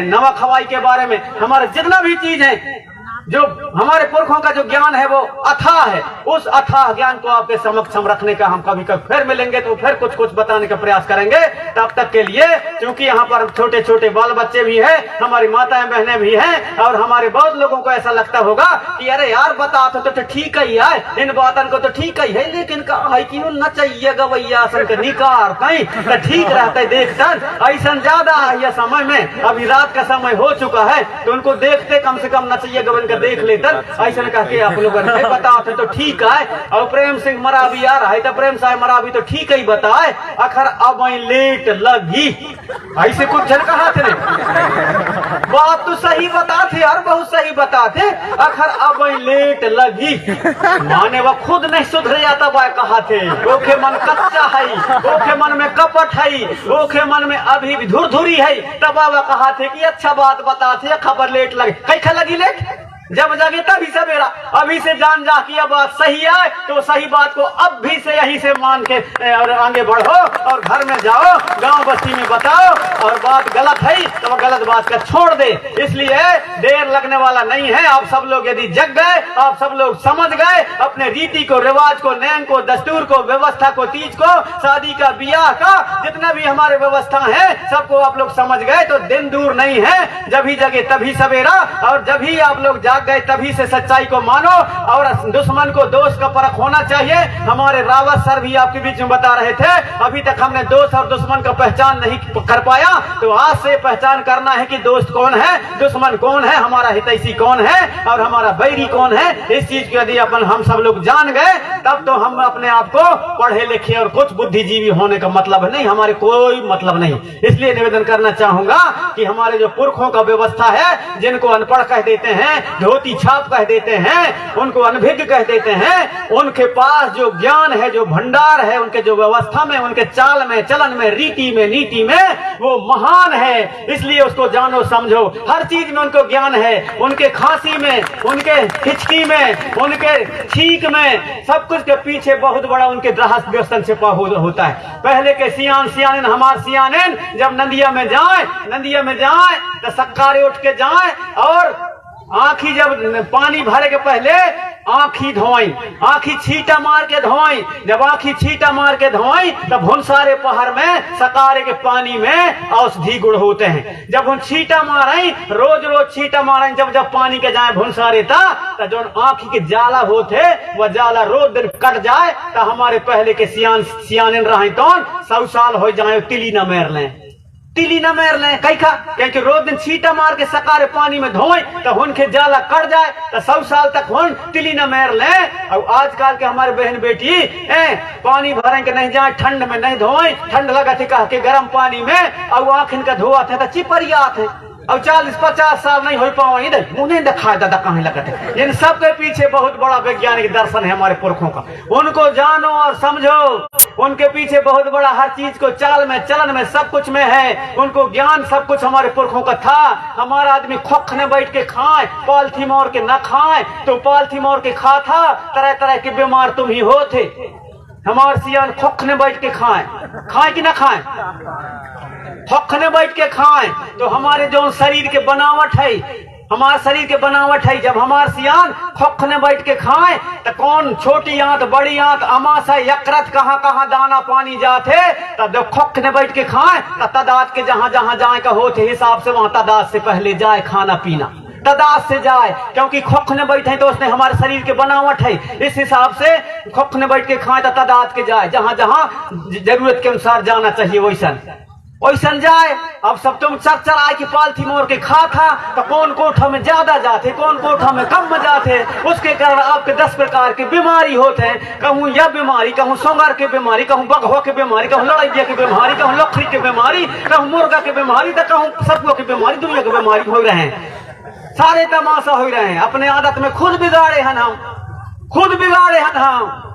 Speaker 1: नमक हवाई के बारे में, हमारे जितना भी चीज है, जो हमारे पुरखों का जो ज्ञान है वो अथाह है, उस अथाह ज्ञान को आपके समक्ष हम रखने का हम कभी कभी फिर मिलेंगे तो फिर कुछ कुछ बताने का प्रयास करेंगे। तब तक के लिए, क्योंकि यहाँ पर छोटे छोटे बाल बच्चे भी हैं, हमारी माताएं बहनें भी हैं, और हमारे बहुत लोगों को ऐसा लगता होगा कि अरे यार बता तो ठीक ही है, इन बातन को तो ठीक ही है, लेकिन कहा है कि न चाहिए गवैया निकार कहीं तो ठीक रहता है देखता। ऐसा ज्यादा यह समय में अभी रात का समय हो चुका है, तो उनको देखते कम से कम न चाहिए गवन देख लेते, ऐसा कह के आप लोग बताते तो ठीक है। और प्रेम सिंह मरा भी आ रहा है तो प्रेम साहब मरा भी तो ठीक ही बताए, अखर अब लेट लगी, ऐसे कुछ जन कहा थे, बात तो सही बताते यार, बहुत सही बताते, अखर अब लेट लगी, माने वह खुद नहीं सुधर जाता वह कहा थे, ओखे मन कच्चा है, ओखे मन में कपट है, ओखे मन में अभी भी धुरधुरी है, तब वह कहा थे कि अच्छा बात बताते, खबर लेट लगी, कैसे लगी लेट? जब जगे तभी सवेरा, अभी से जान जा कि अब बात सही है तो सही बात को अब भी से यहीं से मान के और आगे बढ़ो और घर में जाओ, गांव बस्ती में बताओ, और बात गलत है तो गलत बात का छोड़ दे। इसलिए देर लगने वाला नहीं है। आप सब लोग यदि जग गए, आप सब लोग समझ गए, अपने रीति को, रिवाज को, नियम को, दस्तूर को, व्यवस्था को, तीज को, शादी का, ब्याह का, जितना भी हमारे व्यवस्था है सबको आप लोग समझ गए तो दिन दूर नहीं है। जब ही जगे तभी सवेरा, और जब ही आप लोग गए तभी से सच्चाई को मानो, और दुश्मन को दोस्त का परख होना चाहिए। हमारे रावत सर भी आपके बीच में बता रहे थे, अभी तक हमने दोस्त और दुश्मन का पहचान नहीं कर पाया, तो आज से पहचान करना है कि दोस्त कौन है, दुश्मन कौन है, हमारा हितैषी कौन है और हमारा बैरी कौन है। इस चीज को यदि अपन हम सब लोग जान गए तब तो हम अपने आप को पढ़े लिखे और कुछ बुद्धिजीवी होने का मतलब नहीं, हमारे कोई मतलब नहीं। इसलिए निवेदन करना चाहूंगा कि हमारे जो पुरखों का व्यवस्था है, जिनको अनपढ़ कह देते हैं, धोती छाप कह देते हैं, उनको अनभिज्ञ कह देते हैं, उनके पास जो ज्ञान है, जो भंडार है, उनके जो व्यवस्था में, उनके चाल में, चलन में, रीति में, नीति में, वो महान है। इसलिए उसको जानो समझो, हर चीज में उनको ज्ञान है, उनके खांसी में, उनके हिचकी में, उनके छींक में, सब कुछ के पीछे बहुत बड़ा उनके रहस्य व्यवस्था छिपा होता है। पहले के सियान हमारे सियान जब नदिया में जाए तो सक्कारे उठ के जाए, और आँखी जब पानी भरे के पहले आँखी धोई, आँखी छीटा मार के धोई, जब आँखी छीटा मार के धोई तब भुनसारे पहाड़ में सकारे के पानी में औषधि गुड़ होते हैं। जब उन छीटा मारे, रोज छीटा मारे, जब पानी के जाए भुनसारे था जो आँखी के जाला होते वह जाला रोज दिन कट जाए तो हमारे पहले के सियान रहे तो 100 साल हो जाए तिली न मेर लें कैखा, क्योंकि रोज दिन छीटा मार के सकारे पानी में धोए तो उनके जाला कट जाए तो 100 साल तक हुन तिली न मेर ले। और आजकल के हमारे बहन बेटी पानी भरे के नहीं जाए, ठंड में नहीं धोए, ठंड लगा थी कह के गर्म पानी में, और आँख इनका धोआ थे तो चिपरिया थे, और 40-50 साल नहीं हो पाओ, इधर मुझे दिखाए दादा कहीं लगते। इन सब के पीछे बहुत बड़ा वैज्ञानिक दर्शन है हमारे पुरखों का, उनको जानो और समझो। उनके पीछे बहुत बड़ा हर चीज को, चाल में, चलन में, सब कुछ में है, उनको ज्ञान सब कुछ हमारे पुरखों का था। हमारा आदमी खोख ने बैठ के खाए, पालथी मोर के न खाए, तो पालथी मोर के खा था, तरह तरह के बीमार तुम ही हो थे। हमारे सियान खोख ने बैठ के खाए कि ना खाए, खोखने बैठ के खाएं तो हमारे जो शरीर के बनावट है, हमारे शरीर के बनावट है, जब हमारे सियान खोखने बैठ के खाएं तो कौन छोटी आंत, बड़ी आंत, अमाशा, यकृत, कहाँ दाना पानी जाते, तब जब खोखने बैठ के खाएं तो तदाद के जहां जाए का होते हिसाब से वहां तदाद से पहले जाए खाना पीना, तदाद से जाए, क्योंकि खोखने बैठे तो उसने हमारे शरीर के बनावट है, इस हिसाब से खोखने बैठ के खाए तो तदाद के जाए, जहां जहां जरूरत के अनुसार जाना चाहिए वैसन जाए। अब सब तुम चर आए की पालथी मोर के खा था तो कौन कोठा में ज्यादा जाते, कौन कोठा में कम में जाते, उसके कारण आपके 10 प्रकार की बीमारी होते हैं। कहूँ यह बीमारी, कहूँ सोंगर के बीमारी, कहूँ बगहो के बीमारी, कहूँ लड़ैया की बीमारी, कहूँ लखरी की बीमारी, कहूँ मुर्गा की बीमारी, तो कहूँ सतुआ की बीमारी, दुनिया की बीमारी हो रहे हैं, सारे तमाशा हो रहे हैं। अपने आदत में खुद बिगाड़े हैं हम, खुद बिगाड़े हैं हम।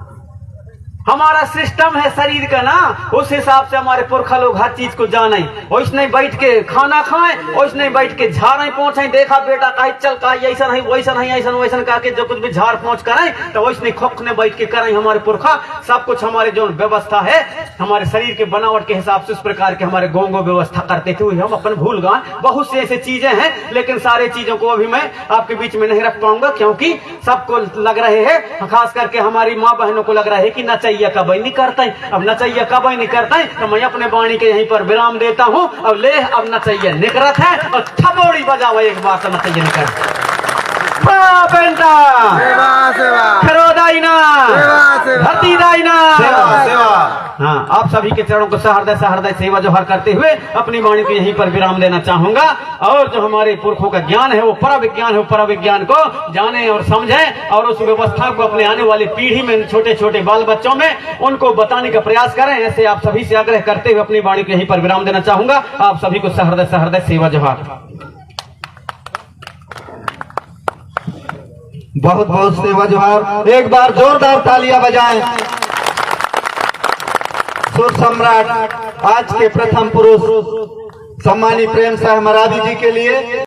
Speaker 1: हमारा सिस्टम है शरीर का ना, उस हिसाब से हमारे पुरखा लोग हर चीज को जाने, वैसने बैठ के खाना खाएं, वैसने बैठ के झाड़े पहुंचे, देखा बेटा कहीं चल कहीं ऐसा नहीं वैसा नहीं ऐसा वैसा कहा के जो कुछ भी झाड़ पहुंच करें तो वैसने खोखने बैठ के करें। हमारे पुरखा सब कुछ हमारे जो व्यवस्था है हमारे शरीर के बनावट के हिसाब से उस प्रकार के हमारे गोंगो व्यवस्था करते थे, हम अपन भूल गए। बहुत से ऐसे चीजें हैं, लेकिन सारे चीजों को अभी मैं आपके बीच में नहीं रख पाऊंगा, क्योंकि सबको लग रहे हैं, खास करके हमारी माँ बहनों को लग रहा है कि नचैया कबई नहीं करता है। अब नचैया कबई नहीं करता है तो मैं अपने वाणी के यहीं पर विराम देता हूँ। अब ले, अब नचैया निकरत है और थपोड़ी बजाओ एक बार तो नचैया निकल हाँ, आप सभी के चरणों को सहृदय सेवा जोहर करते हुए अपनी वाणी को यहीं पर विराम देना चाहूंगा। और जो हमारे पुरखों का ज्ञान है वो पराविज्ञान है, वो पराविज्ञान को जाने और समझें और उस व्यवस्था को अपने आने वाली पीढ़ी में छोटे छोटे बाल बच्चों में उनको बताने का प्रयास करें। ऐसे आप सभी से आग्रह करते हुए अपनी वाणी को यहीं पर विराम देना चाहूंगा। आप सभी को सहृदय सेवा जोहर।
Speaker 2: बहुत बहुत सेवा जोहार। एक बार जोरदार तालियां बजाएं सुर सम्राट आज के प्रथम पुरुष सम्मानी प्रेम साह मरादी जी के लिए।